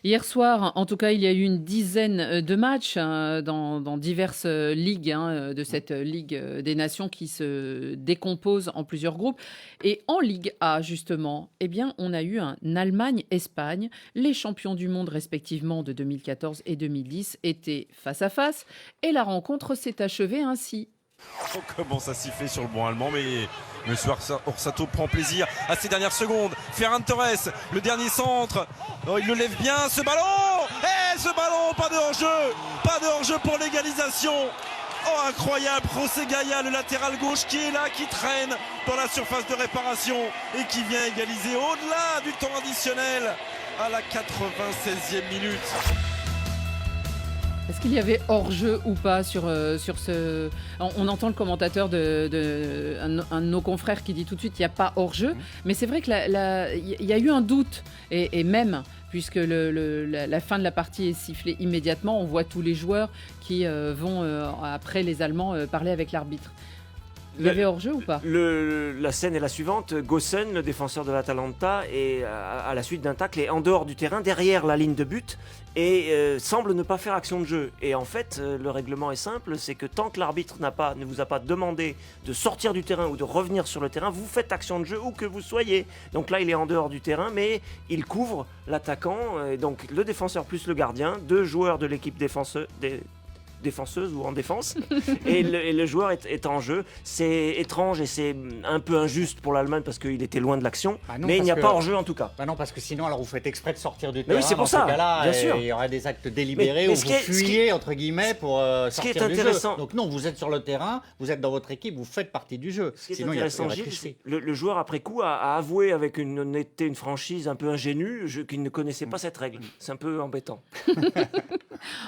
Hier soir, en tout cas, il y a eu une dizaine de matchs dans diverses ligues de cette Ligue des Nations qui se décompose en plusieurs groupes. Et en Ligue A, justement, eh bien, on a eu un Allemagne-Espagne. Les champions du monde, respectivement, de 2014 et 2010, étaient face à face. Et la rencontre s'est achevée ainsi. Oh, comment ça sifflait sur le banc allemand, mais Monsieur Orsato prend plaisir à ces dernières secondes. Ferran Torres, le dernier centre. Oh, il le lève bien, ce ballon. Ce ballon, pas de hors-jeu. Pas de hors-jeu pour l'égalisation. Oh, incroyable, José Gaya, le latéral gauche qui est là, qui traîne dans la surface de réparation et qui vient égaliser au-delà du temps additionnel à la 96e minute. Est-ce qu'il y avait hors-jeu ou pas sur ce... On entend le commentateur un de nos confrères qui dit tout de suite qu'il n'y a pas hors-jeu. Mais c'est vrai qu'il y a eu un doute. Et même, puisque la fin de la partie est sifflée immédiatement, on voit tous les joueurs qui vont, après les Allemands, parler avec l'arbitre. Il y avait hors-jeu ou pas ? La scène est la suivante. Gossen, le défenseur de l'Atalanta, est à la suite d'un tacle est en dehors du terrain, derrière la ligne de but, et semble ne pas faire action de jeu. Et en fait, le règlement est simple, c'est que tant que l'arbitre ne vous a pas demandé de sortir du terrain ou de revenir sur le terrain, vous faites action de jeu où que vous soyez. Donc là, il est en dehors du terrain, mais il couvre l'attaquant, et donc le défenseur plus le gardien, 2 joueurs de l'équipe défenseuse ou en défense et le joueur est en jeu. C'est étrange et c'est un peu injuste pour l'Allemagne parce qu'il était loin de l'action, mais il n'y a pas hors-jeu en tout cas. Bah non, parce que sinon, alors vous faites exprès de sortir du Mais terrain. oui, c'est pour dans ça, ce cas-là, bien sûr. Il y aurait des actes délibérés Mais où ce vous qui est- fuyez, entre guillemets, pour ce qui est sortir du jeu. intéressant- Donc non, vous êtes sur le terrain, vous êtes dans votre équipe, vous faites partie du jeu. Ce qui est Sinon, il y a intéressant, plus de Gilles, tricherie. c'est le joueur après coup a avoué avec une honnêteté, une franchise un peu ingénue qu'il ne connaissait pas cette règle. C'est un peu embêtant.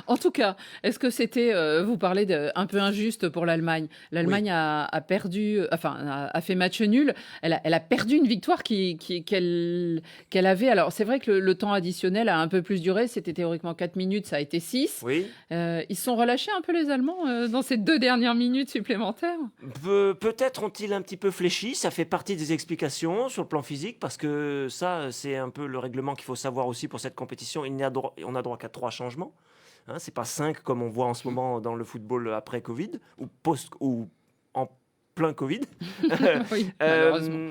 En tout cas, est-ce que c'était, vous parlez un peu injuste pour l'Allemagne. L'Allemagne a perdu, a fait match nul. Elle a perdu une victoire qu'elle avait. Alors, c'est vrai que le temps additionnel a un peu plus duré. C'était théoriquement 4 minutes, ça a été 6. Oui. Ils se sont relâchés un peu les Allemands dans ces 2 dernières minutes supplémentaires. Peut-être ont-ils un petit peu fléchi, ça fait partie des explications sur le plan physique, parce que ça, c'est un peu le règlement qu'il faut savoir aussi pour cette compétition. On a droit qu'à 3 changements. Hein, c'est pas 5 comme on voit en ce moment dans le football après Covid, ou en plein Covid. Oui, malheureusement.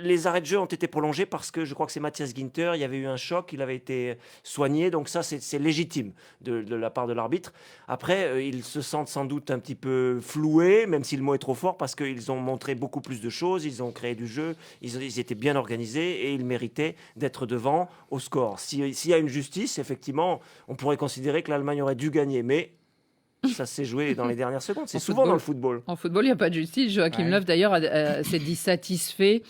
Les arrêts de jeu ont été prolongés parce que je crois que c'est Matthias Ginter, il y avait eu un choc, il avait été soigné, donc ça c'est légitime de la part de l'arbitre. Après, ils se sentent sans doute un petit peu floués, même si le mot est trop fort, parce qu'ils ont montré beaucoup plus de choses, ils ont créé du jeu, ils étaient bien organisés et ils méritaient d'être devant au score. S'il y a une justice, effectivement, on pourrait considérer que l'Allemagne aurait dû gagner, mais ça s'est joué dans les dernières secondes. C'est souvent dans le football. En football, il n'y a pas de justice. Joachim Löw, d'ailleurs, s'est dit satisfait.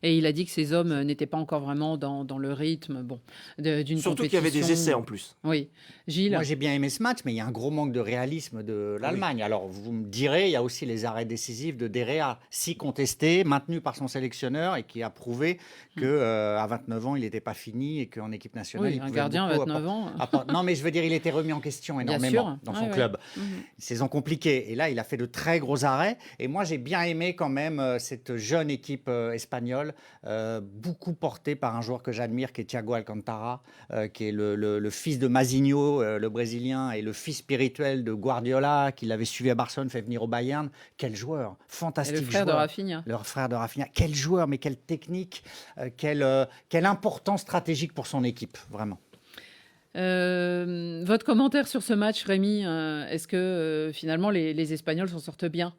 Et il a dit que ces hommes n'étaient pas encore vraiment dans le rythme d'une compétition. Surtout qu'il y avait des essais en plus. Oui. Gilles. Moi, j'ai bien aimé ce match, mais il y a un gros manque de réalisme de l'Allemagne. Alors, vous me direz, il y a aussi les arrêts décisifs de De Gea, si contesté, maintenu par son sélectionneur et qui a prouvé qu'à 29 ans, il n'était pas fini et qu'en équipe nationale, il un pouvait gardien à beaucoup 29 ans. Non, mais je veux dire, il était remis en question énormément dans son club. Saison compliquée. Et là, il a fait de très gros arrêts. Et moi, j'ai bien aimé quand même cette jeune équipe espagnole Espagnols, beaucoup porté par un joueur que j'admire, qui est Thiago Alcantara, qui est le fils de Mazinho, le Brésilien, et le fils spirituel de Guardiola, qui l'avait suivi à Barcelone, fait venir au Bayern. Quel joueur, fantastique Et le frère joueur. de Rafinha. Le frère de Rafinha. Quel joueur, mais quelle technique, quelle importance stratégique pour son équipe, vraiment. Votre commentaire sur ce match, Rémi, est-ce que finalement les Espagnols s'en sortent bien?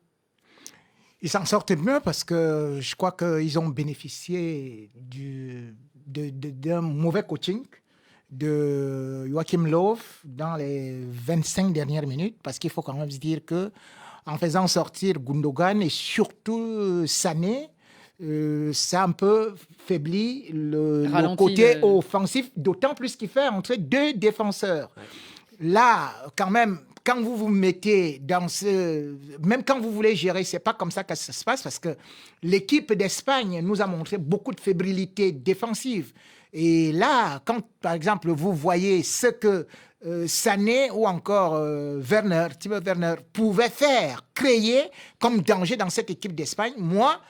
Ils s'en sortent mieux parce que je crois qu'ils ont bénéficié d'un mauvais coaching de Joachim Löw dans les 25 dernières minutes, parce qu'il faut quand même se dire que en faisant sortir Gundogan et surtout Sané, ça a un peu faibli le côté offensif, d'autant plus qu'il fait entrer 2 défenseurs. Ouais. Là, quand même, quand vous vous mettez dans ce... Même quand vous voulez gérer, c'est pas comme ça que ça se passe, parce que l'équipe d'Espagne nous a montré beaucoup de fébrilité défensive. Et là, quand, par exemple, vous voyez ce que Sané ou encore Timo Werner pouvaient faire, créer comme danger dans cette équipe d'Espagne, moi...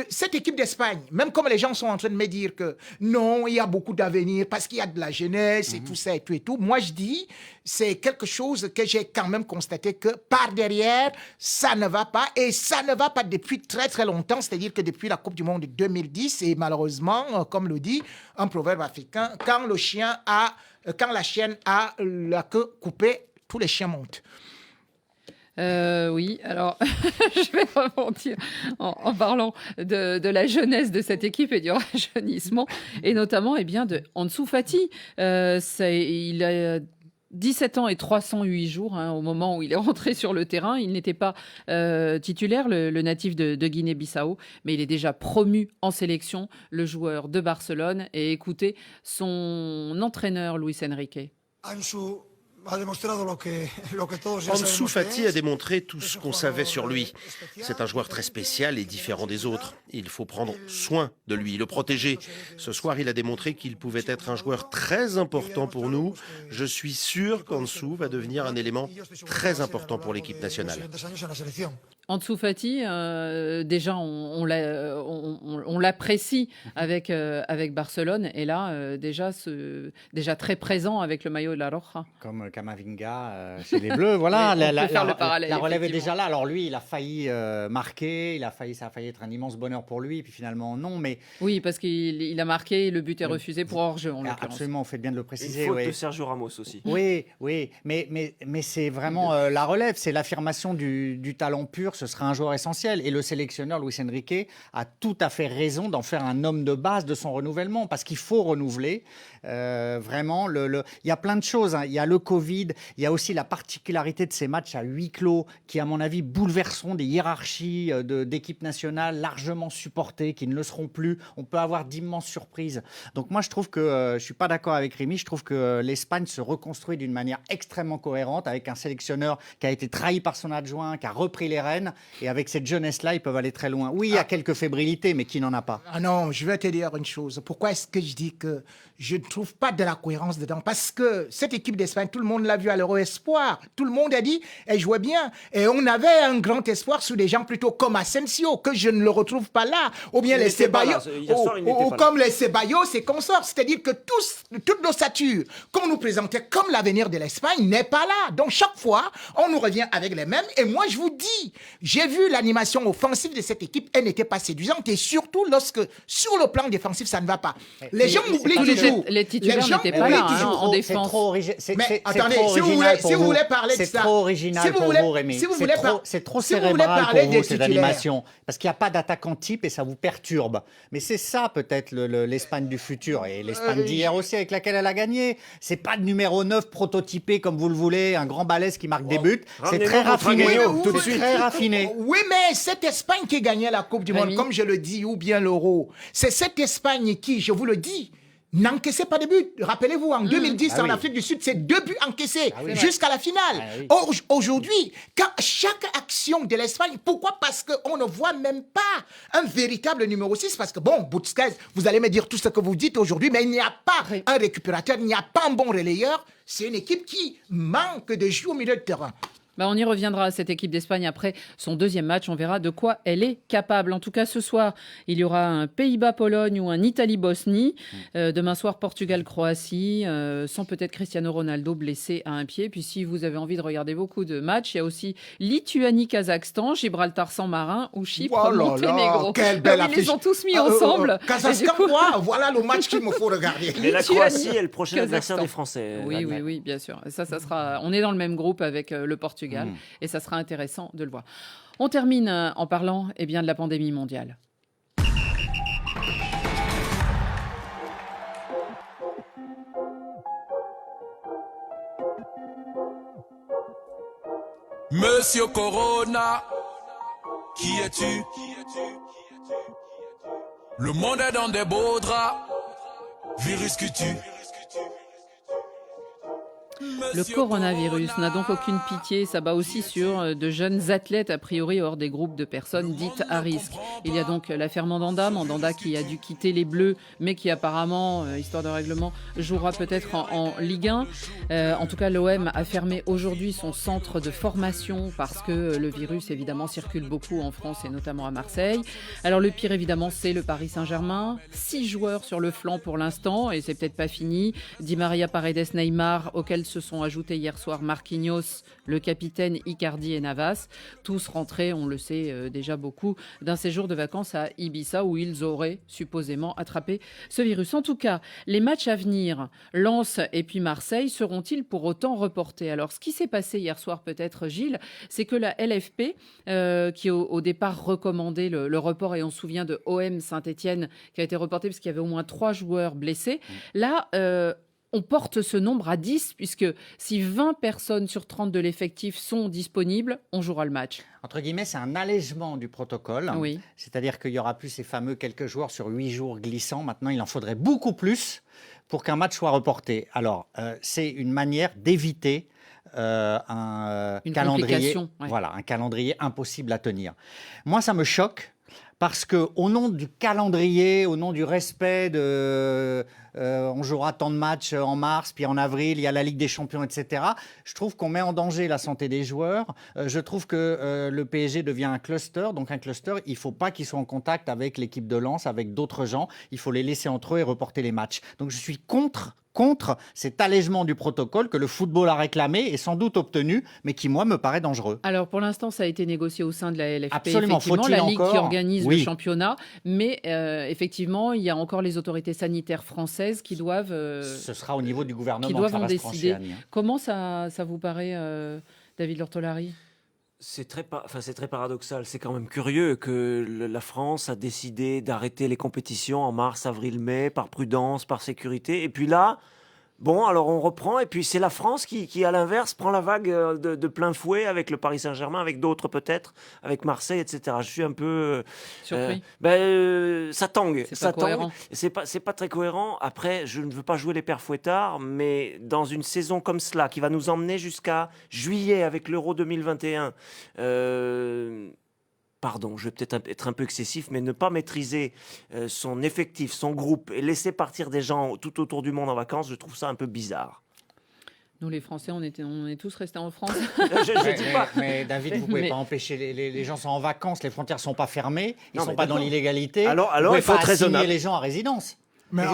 cette équipe d'Espagne, même comme les gens sont en train de me dire que non, il y a beaucoup d'avenir parce qu'il y a de la jeunesse et tout ça et tout, moi je dis, c'est quelque chose que j'ai quand même constaté que par derrière, ça ne va pas, et ça ne va pas depuis très très longtemps, c'est-à-dire que depuis la Coupe du Monde de 2010, et malheureusement, comme le dit un proverbe africain, quand la chienne a la queue coupée, tous les chiens montent. Oui, alors je vais rebondir en parlant de la jeunesse de cette équipe et du rajeunissement, et notamment de Ansu Fati. Il a 17 ans et 308 jours au moment où il est rentré sur le terrain. Il n'était pas titulaire, le natif de Guinée-Bissau, mais il est déjà promu en sélection, le joueur de Barcelone. Et écoutez son entraîneur, Luis Enrique. Ansu Fati a démontré tout ce qu'on savait sur lui. C'est un joueur très spécial et différent des autres. Il faut prendre soin de lui, le protéger. Ce soir, il a démontré qu'il pouvait être un joueur très important pour nous. Je suis sûr qu'Ansu va devenir un élément très important pour l'équipe nationale. Ansu Fati, déjà, on l'apprécie avec Barcelone, et là, déjà très présent avec le maillot de la Roja. Comme Camavinga chez les Bleus, voilà. La relève est déjà là. Alors lui, il a failli marquer, ça a failli être un immense bonheur pour lui, puis finalement non. Mais oui, parce qu'il a marqué, le but est refusé pour hors-jeu. Absolument, vous faites bien de le préciser. Une faute de Sergio Ramos aussi. Oui, mais c'est vraiment la relève, c'est l'affirmation du talent pur. Ce sera un joueur essentiel, et le sélectionneur Luis Enrique a tout à fait raison d'en faire un homme de base de son renouvellement, parce qu'il faut renouveler. Vraiment, il y a plein de choses. Il y a le Covid, il y a aussi la particularité de ces matchs à huis clos qui, à mon avis, bouleverseront des hiérarchies d'équipes nationales largement supportées, qui ne le seront plus. On peut avoir d'immenses surprises. Donc moi, je trouve que, je ne suis pas d'accord avec Rémi, je trouve que l'Espagne se reconstruit d'une manière extrêmement cohérente, avec un sélectionneur qui a été trahi par son adjoint, qui a repris les rênes, et avec cette jeunesse-là, ils peuvent aller très loin. Oui, il y a quelques fébrilités, mais qui n'en a pas? Ah non, je vais te dire une chose. Pourquoi est-ce que je dis que je ne trouve pas de la cohérence dedans? Parce que cette équipe d'Espagne, tout le monde l'a vu à l'Euro Espoir. Tout le monde a dit, elle jouait bien. Et on avait un grand espoir sur des gens plutôt comme Asensio, que je ne le retrouve pas là. Ou bien les Ceballos, ou comme les Ceballos et consorts. C'est-à-dire que toute l'ossature qu'on nous présentait comme l'avenir de l'Espagne n'est pas là. Donc chaque fois, on nous revient avec les mêmes. Et moi, je vous dis, j'ai vu l'animation offensive de cette équipe, elle n'était pas séduisante. Et surtout lorsque, sur le plan défensif, ça ne va pas. Les gens oublient toujours. Les titulaires n'étaient pas là en défense. C'est trop original. Mais attendez, si vous voulez parler de ça... C'est trop original pour vous, Rémi. C'est trop cérébral pour vous, cette animation. Parce qu'il n'y a pas d'attaquant type et ça vous perturbe. Mais c'est ça, peut-être, l'Espagne du futur. Et l'Espagne d'hier aussi, avec laquelle elle a gagné. C'est pas de numéro 9 prototypé, comme vous le voulez, un grand balèze qui marque des buts. C'est très raffiné. Très raffiné. Oui, mais cette Espagne qui gagnait la Coupe du Monde, comme je le dis, ou bien l'Euro, c'est cette Espagne qui, je vous le dis, n'encaissait pas de but. Rappelez-vous, en 2010, en Afrique du Sud, c'est 2 buts encaissés jusqu'à la finale. Aujourd'hui, chaque action de l'Espagne, pourquoi? Parce qu'on ne voit même pas un véritable numéro 6. Parce que, bon, Busquets, vous allez me dire tout ce que vous dites aujourd'hui, mais il n'y a pas un récupérateur, il n'y a pas un bon relayeur. C'est une équipe qui manque de jus au milieu de terrain. On y reviendra à cette équipe d'Espagne après son deuxième match. On verra de quoi elle est capable. En tout cas, ce soir, il y aura un Pays-Bas-Pologne ou un Italie-Bosnie. Demain soir, Portugal-Croatie, sans peut-être Cristiano Ronaldo blessé à un pied. Puis si vous avez envie de regarder beaucoup de matchs, il y a aussi Lituanie-Kazakhstan, Gibraltar-San Marin ou Chypre-Monténégro. Quelle belle affiche. Ils les ont tous mis ensemble. Kazakhstan, voilà le match qu'il me faut regarder. Mais la Croatie est le prochain adversaire des Français. Oui, bien sûr. Ça sera. On est dans le même groupe avec le Portugal et ça sera intéressant de le voir. On termine en parlant de la pandémie mondiale. Monsieur Corona, qui es-tu? Le monde est dans des beaux draps, virus que tu. Le coronavirus n'a donc aucune pitié, ça bat aussi sur de jeunes athlètes, a priori hors des groupes de personnes dites à risque. Il y a donc l'affaire Mandanda qui a dû quitter les Bleus, mais qui apparemment, histoire de règlement, jouera peut-être en Ligue 1. En tout cas, l'OM a fermé aujourd'hui son centre de formation parce que le virus, évidemment, circule beaucoup en France et notamment à Marseille. Alors le pire, évidemment, c'est le Paris Saint-Germain. 6 joueurs sur le flanc pour l'instant, et c'est peut-être pas fini. Di Maria, Paredes, Neymar, auxquels se sont ajoutés hier soir Marquinhos, le capitaine, Icardi et Navas, tous rentrés, on le sait déjà beaucoup, d'un séjour de vacances à Ibiza où ils auraient supposément attrapé ce virus. En tout cas, les matchs à venir, Lens et puis Marseille, seront-ils pour autant reportés? Alors, ce qui s'est passé hier soir peut-être, Gilles, c'est que la LFP, qui au départ recommandait le report, et on se souvient de OM Saint-Etienne qui a été reporté parce qu'il y avait au moins 3 joueurs blessés, là, on porte ce nombre à 10, puisque si 20 personnes sur 30 de l'effectif sont disponibles, on jouera le match. Entre guillemets, c'est un allègement du protocole. Oui. C'est-à-dire qu'il n'y aura plus ces fameux quelques joueurs sur 8 jours glissants. Maintenant, il en faudrait beaucoup plus pour qu'un match soit reporté. Alors, c'est une manière d'éviter un calendrier, un calendrier impossible à tenir. Moi, ça me choque. Parce qu'au nom du calendrier, au nom du respect de... on jouera tant de matchs en mars, puis en avril, il y a la Ligue des Champions, etc. Je trouve qu'on met en danger la santé des joueurs. Je trouve que le PSG devient un cluster. Donc un cluster, il ne faut pas qu'ils soient en contact avec l'équipe de Lens, avec d'autres gens. Il faut les laisser entre eux et reporter les matchs. Donc je suis contre cet allègement du protocole que le football a réclamé et sans doute obtenu, mais qui, moi, me paraît dangereux. Alors, pour l'instant, ça a été négocié au sein de la LFP. Absolument. Effectivement, la Ligue qui organise le championnat. Mais effectivement, il y a encore les autorités sanitaires françaises qui doivent... Ce sera au niveau du gouvernement qui doivent que ça en va décider. Se trancher, Annie. Comment ça vous paraît, David Lortolari ? C'est très paradoxal. C'est quand même curieux que la France a décidé d'arrêter les compétitions en mars, avril, mai, par prudence, par sécurité. Et puis là, bon, alors on reprend. Et puis c'est la France qui à l'inverse, prend la vague de plein fouet avec le Paris Saint-Germain, avec d'autres peut-être, avec Marseille, etc. Je suis un peu... surpris. Ça tangue. C'est pas cohérent. C'est pas très cohérent. Après, je ne veux pas jouer les pères fouettards, mais dans une saison comme cela, qui va nous emmener jusqu'à juillet avec l'Euro 2021... Pardon, je vais peut-être être un peu excessif, mais ne pas maîtriser son effectif, son groupe et laisser partir des gens tout autour du monde en vacances, je trouve ça un peu bizarre. Nous, les Français, on est tous restés en France. je dis pas. Mais David, vous ne pouvez pas empêcher. Les gens sont en vacances, les frontières ne sont pas fermées, ils ne sont pas dans l'illégalité. Alors il faut être raisonnable. Les gens à résidence. Mais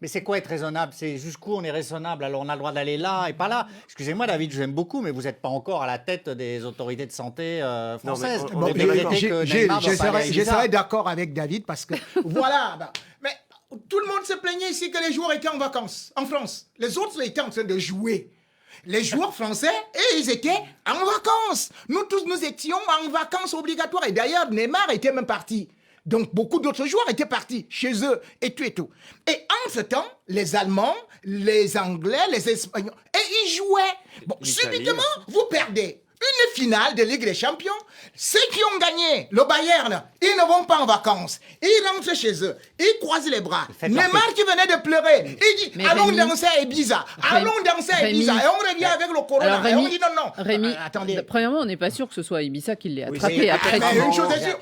c'est quoi être raisonnable? C'est jusqu'où on est raisonnable? Alors on a le droit d'aller là et pas là. Excusez-moi David, je vous aime beaucoup, mais vous n'êtes pas encore à la tête des autorités de santé françaises. Je serais d'accord avec David parce que voilà. Mais tout le monde se plaignait ici que les joueurs étaient en vacances en France. Les autres étaient en train de jouer. Les joueurs français, ils étaient en vacances. Nous tous, nous étions en vacances obligatoires. Et d'ailleurs, Neymar était même parti. Donc, beaucoup d'autres joueurs étaient partis chez eux et tout. Et en ce temps, les Allemands, les Anglais, les Espagnols, et ils jouaient. Bon, subitement, vous perdez une finale de Ligue des Champions. Ceux qui ont gagné, le Bayern, ils ne vont pas en vacances. Ils rentrent chez eux. Ils croisent les bras. Neymar qui venait de pleurer, il dit allons danser à Ibiza. Allons danser à Ibiza. Et on revient avec le corona. Alors, Rémi, et on dit non. Rémi, attendez. Premièrement, on n'est pas sûr que ce soit Ibiza qui l'ait attrapé. Une chose est sûre,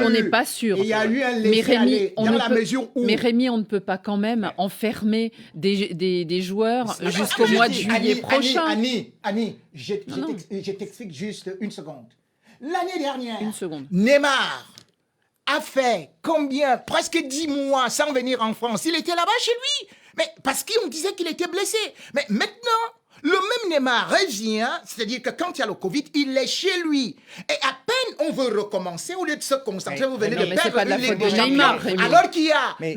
on n'est pas sûr. Il y a eu un laisser-aller dans la mesure où... Mais Rémi, on ne peut pas quand même enfermer des joueurs jusqu'au mois de juillet prochain. Annie, Je t'explique juste une seconde. L'année dernière, Une seconde. Neymar a fait combien? Presque 10 mois sans venir en France. Il était là-bas chez lui. Mais parce qu'on disait qu'il était blessé. Mais maintenant, le même Neymar revient, c'est-à-dire que quand il y a le Covid, il est chez lui. Et à peine on veut recommencer, au lieu de se concentrer, vous venez de mais c'est perdre pas de la une faute Ligue des de Champions. Neymar, Rémi. Alors qu'il y a, Mais-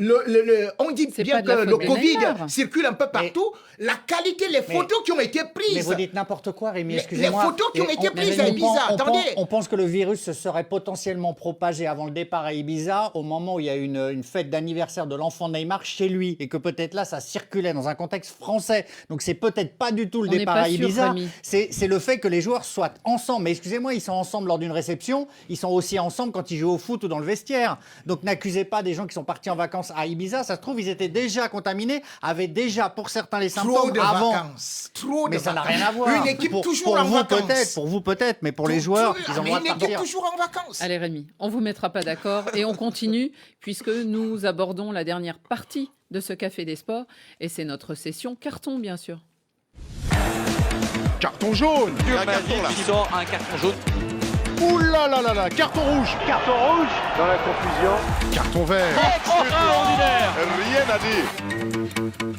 on dit C'est bien pas de la que faute le de Covid Neymar. circule un peu partout. La qualité, les photos qui ont été Mais prises. vous dites n'importe quoi, Rémi, Les- excusez-moi. les photos qui ont Et été prises on- à on Ibiza, pense- attendez. On pense que le virus se serait potentiellement propagé avant le départ à Ibiza, au moment où il y a eu une fête d'anniversaire de l'enfant de Neymar chez lui, et que peut-être là, ça circulait dans un contexte français. Donc c'est peut-être pas du tout le On n'est départ pas à sûr, Ibiza. Rémi. C'est le fait que les joueurs soient ensemble. Mais excusez-moi, ils sont ensemble lors d'une réception, ils sont aussi ensemble quand ils jouent au foot ou dans le vestiaire. Donc n'accusez pas des gens qui sont partis en vacances à Ibiza. Ça se trouve, ils étaient déjà contaminés, avaient déjà pour certains les Trop symptômes de avant. vacances. Trop Mais de ça n'a vacances. rien à voir. Une équipe pour, toujours pour en vous vacances. peut-être, pour vous peut-être, mais pour les joueurs, ils ont le mais droit de une équipe partir. toujours en vacances. Allez Rémi, on vous mettra pas d'accord et on continue puisque nous abordons la dernière partie de ce Café des Sports et c'est notre session carton bien sûr. Carton jaune. Un carton là. Sort un carton jaune. Ouh là là là là, carton rouge. Carton rouge. Dans la confusion. Carton vert. Extraordinaire. Rien à dire.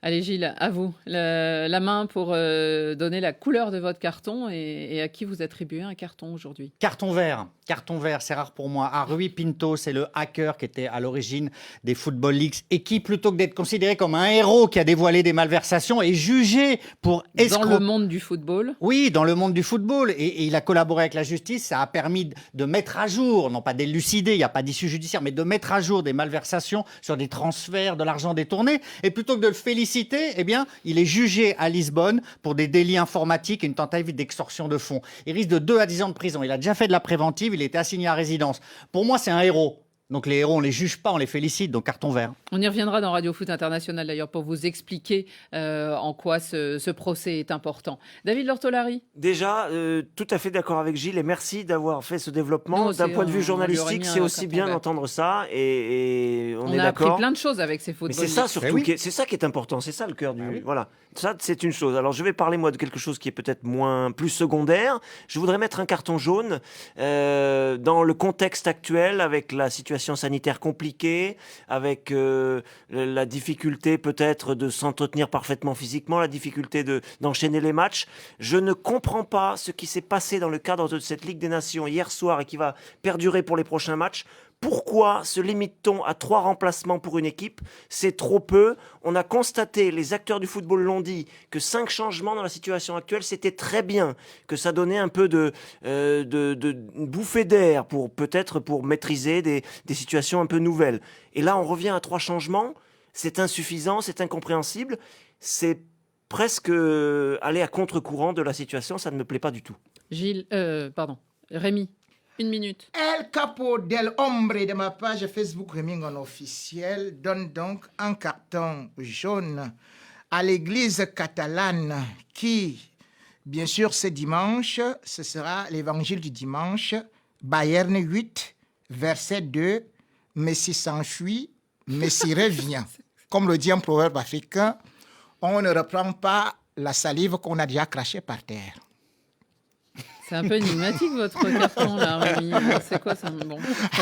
Allez Gilles, à vous la main pour donner la couleur de votre carton et à qui vous attribuez un carton aujourd'hui. Carton vert, c'est rare pour moi. Rui Pinto, c'est le hacker qui était à l'origine des Football Leaks et qui, plutôt que d'être considéré comme un héros qui a dévoilé des malversations, est jugé pour Dans le monde du football. Oui, dans le monde du football. Et il a collaboré avec la justice. Ça a permis de mettre à jour, non pas d'élucider, il n'y a pas d'issue judiciaire, mais de mettre à jour des malversations sur des transferts, de l'argent détourné. Et plutôt que de le féliciter, eh bien, il est jugé à Lisbonne pour des délits informatiques et une tentative d'extorsion de fonds. Il risque de 2 à 10 ans de prison. Il a déjà fait de la préventive, il était assigné à résidence. Pour moi, c'est un héros. Donc les héros, on les juge pas, on les félicite, donc carton vert. On y reviendra dans Radio Foot International d'ailleurs pour vous expliquer en quoi ce procès est important. David Lortolari. Déjà, tout à fait d'accord avec Gilles et merci d'avoir fait ce développement. Non, D'un c'est point de vue on lui aurait journalistique, mis c'est un aussi carton bien vert. d'entendre ça et on est a appris d'accord. plein de choses avec ces Mais footballs. c'est ça leaks. surtout, oui. c'est ça qui est important, c'est ça le cœur du... Voilà, ça c'est une chose. Alors je vais parler moi de quelque chose qui est peut-être plus secondaire. Je voudrais mettre un carton jaune dans le contexte actuel avec la situation sanitaire compliquée, avec la difficulté peut-être de s'entretenir parfaitement physiquement, la difficulté d'enchaîner les matchs. Je ne comprends pas ce qui s'est passé dans le cadre de cette Ligue des Nations hier soir et qui va perdurer pour les prochains matchs. Pourquoi se limite-t-on à 3 remplacements pour une équipe? C'est trop peu. On a constaté, les acteurs du football l'ont dit, que 5 changements dans la situation actuelle, c'était très bien, que ça donnait un peu de bouffée d'air peut-être pour maîtriser des situations un peu nouvelles. Et là, on revient à 3 changements. C'est insuffisant, c'est incompréhensible. C'est presque aller à contre-courant de la situation. Ça ne me plaît pas du tout. Rémi. 1 minute. El Capo del Hombre de ma page Facebook Remingon officiel donne donc un carton jaune à l'église catalane qui, bien sûr, ce dimanche, ce sera l'évangile du dimanche, Bayern 8, verset 2, Messie s'enfuit, Messie revient. Comme le dit un proverbe africain, on ne reprend pas la salive qu'on a déjà crachée par terre. C'est un peu énigmatique votre carton là, Rémi. C'est quoi ça? Bon.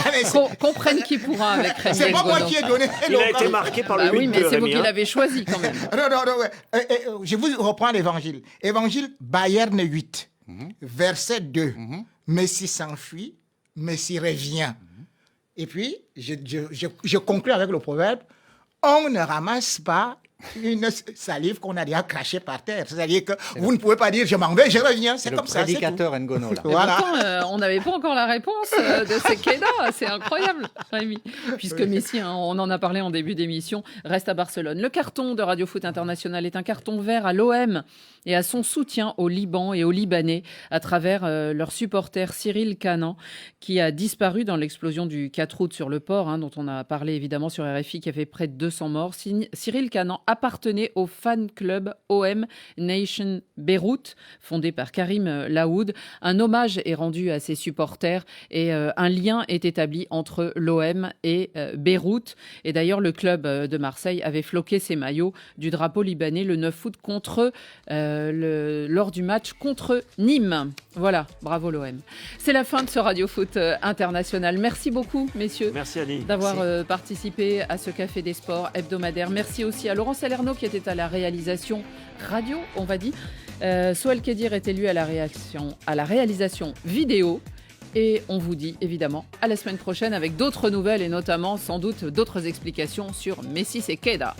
Allez, Comprenne qui pourra avec Rémi. c'est pas moi Godin. qui ai donné Il a été marqué par le 8 oui, mais de c'est vous Rémi, qui hein. l'avez choisi quand même. Non, ouais. Je vous reprends l'évangile. Évangile Bayern 8, verset 2. Messie s'enfuit, Messie revient. Et puis, je conclue avec le proverbe, on ne ramasse pas une salive qu'on a déjà crachée par terre. C'est-à-dire que vous ne pouvez pas dire je m'en vais, je reviens. C'est le comme ça. c'est tout. prédicateur N'Gono, là. Et Voilà. pourtant, on n'avait pas encore la réponse de Sekeda. C'est incroyable, Rémi. Puisque Messi, on en a parlé en début d'émission, reste à Barcelone. Le carton de Radio Foot International est un carton vert à l'OM et à son soutien au Liban et aux Libanais à travers leur supporter Cyril Canan, qui a disparu dans l'explosion du 4 août sur le port, dont on a parlé évidemment sur RFI, qui a fait près de 200 morts. Cyril Canan appartenait au fan club OM Nation Beyrouth, fondé par Karim Laoud. Un hommage est rendu à ses supporters et un lien est établi entre l'OM et Beyrouth. Et d'ailleurs, le club de Marseille avait floqué ses maillots du drapeau libanais le 9 août lors du match contre Nîmes. Voilà, bravo l'OM. C'est la fin de ce Radio Foot International. Merci beaucoup, messieurs. Merci Annie. D'avoir participé à ce Café des Sports hebdomadaire. Merci aussi à Laurent Salerno qui était à la réalisation radio, on va dire. Soel Kedir est élu à la réalisation vidéo. Et on vous dit évidemment à la semaine prochaine avec d'autres nouvelles et notamment sans doute d'autres explications sur Messi et Keita.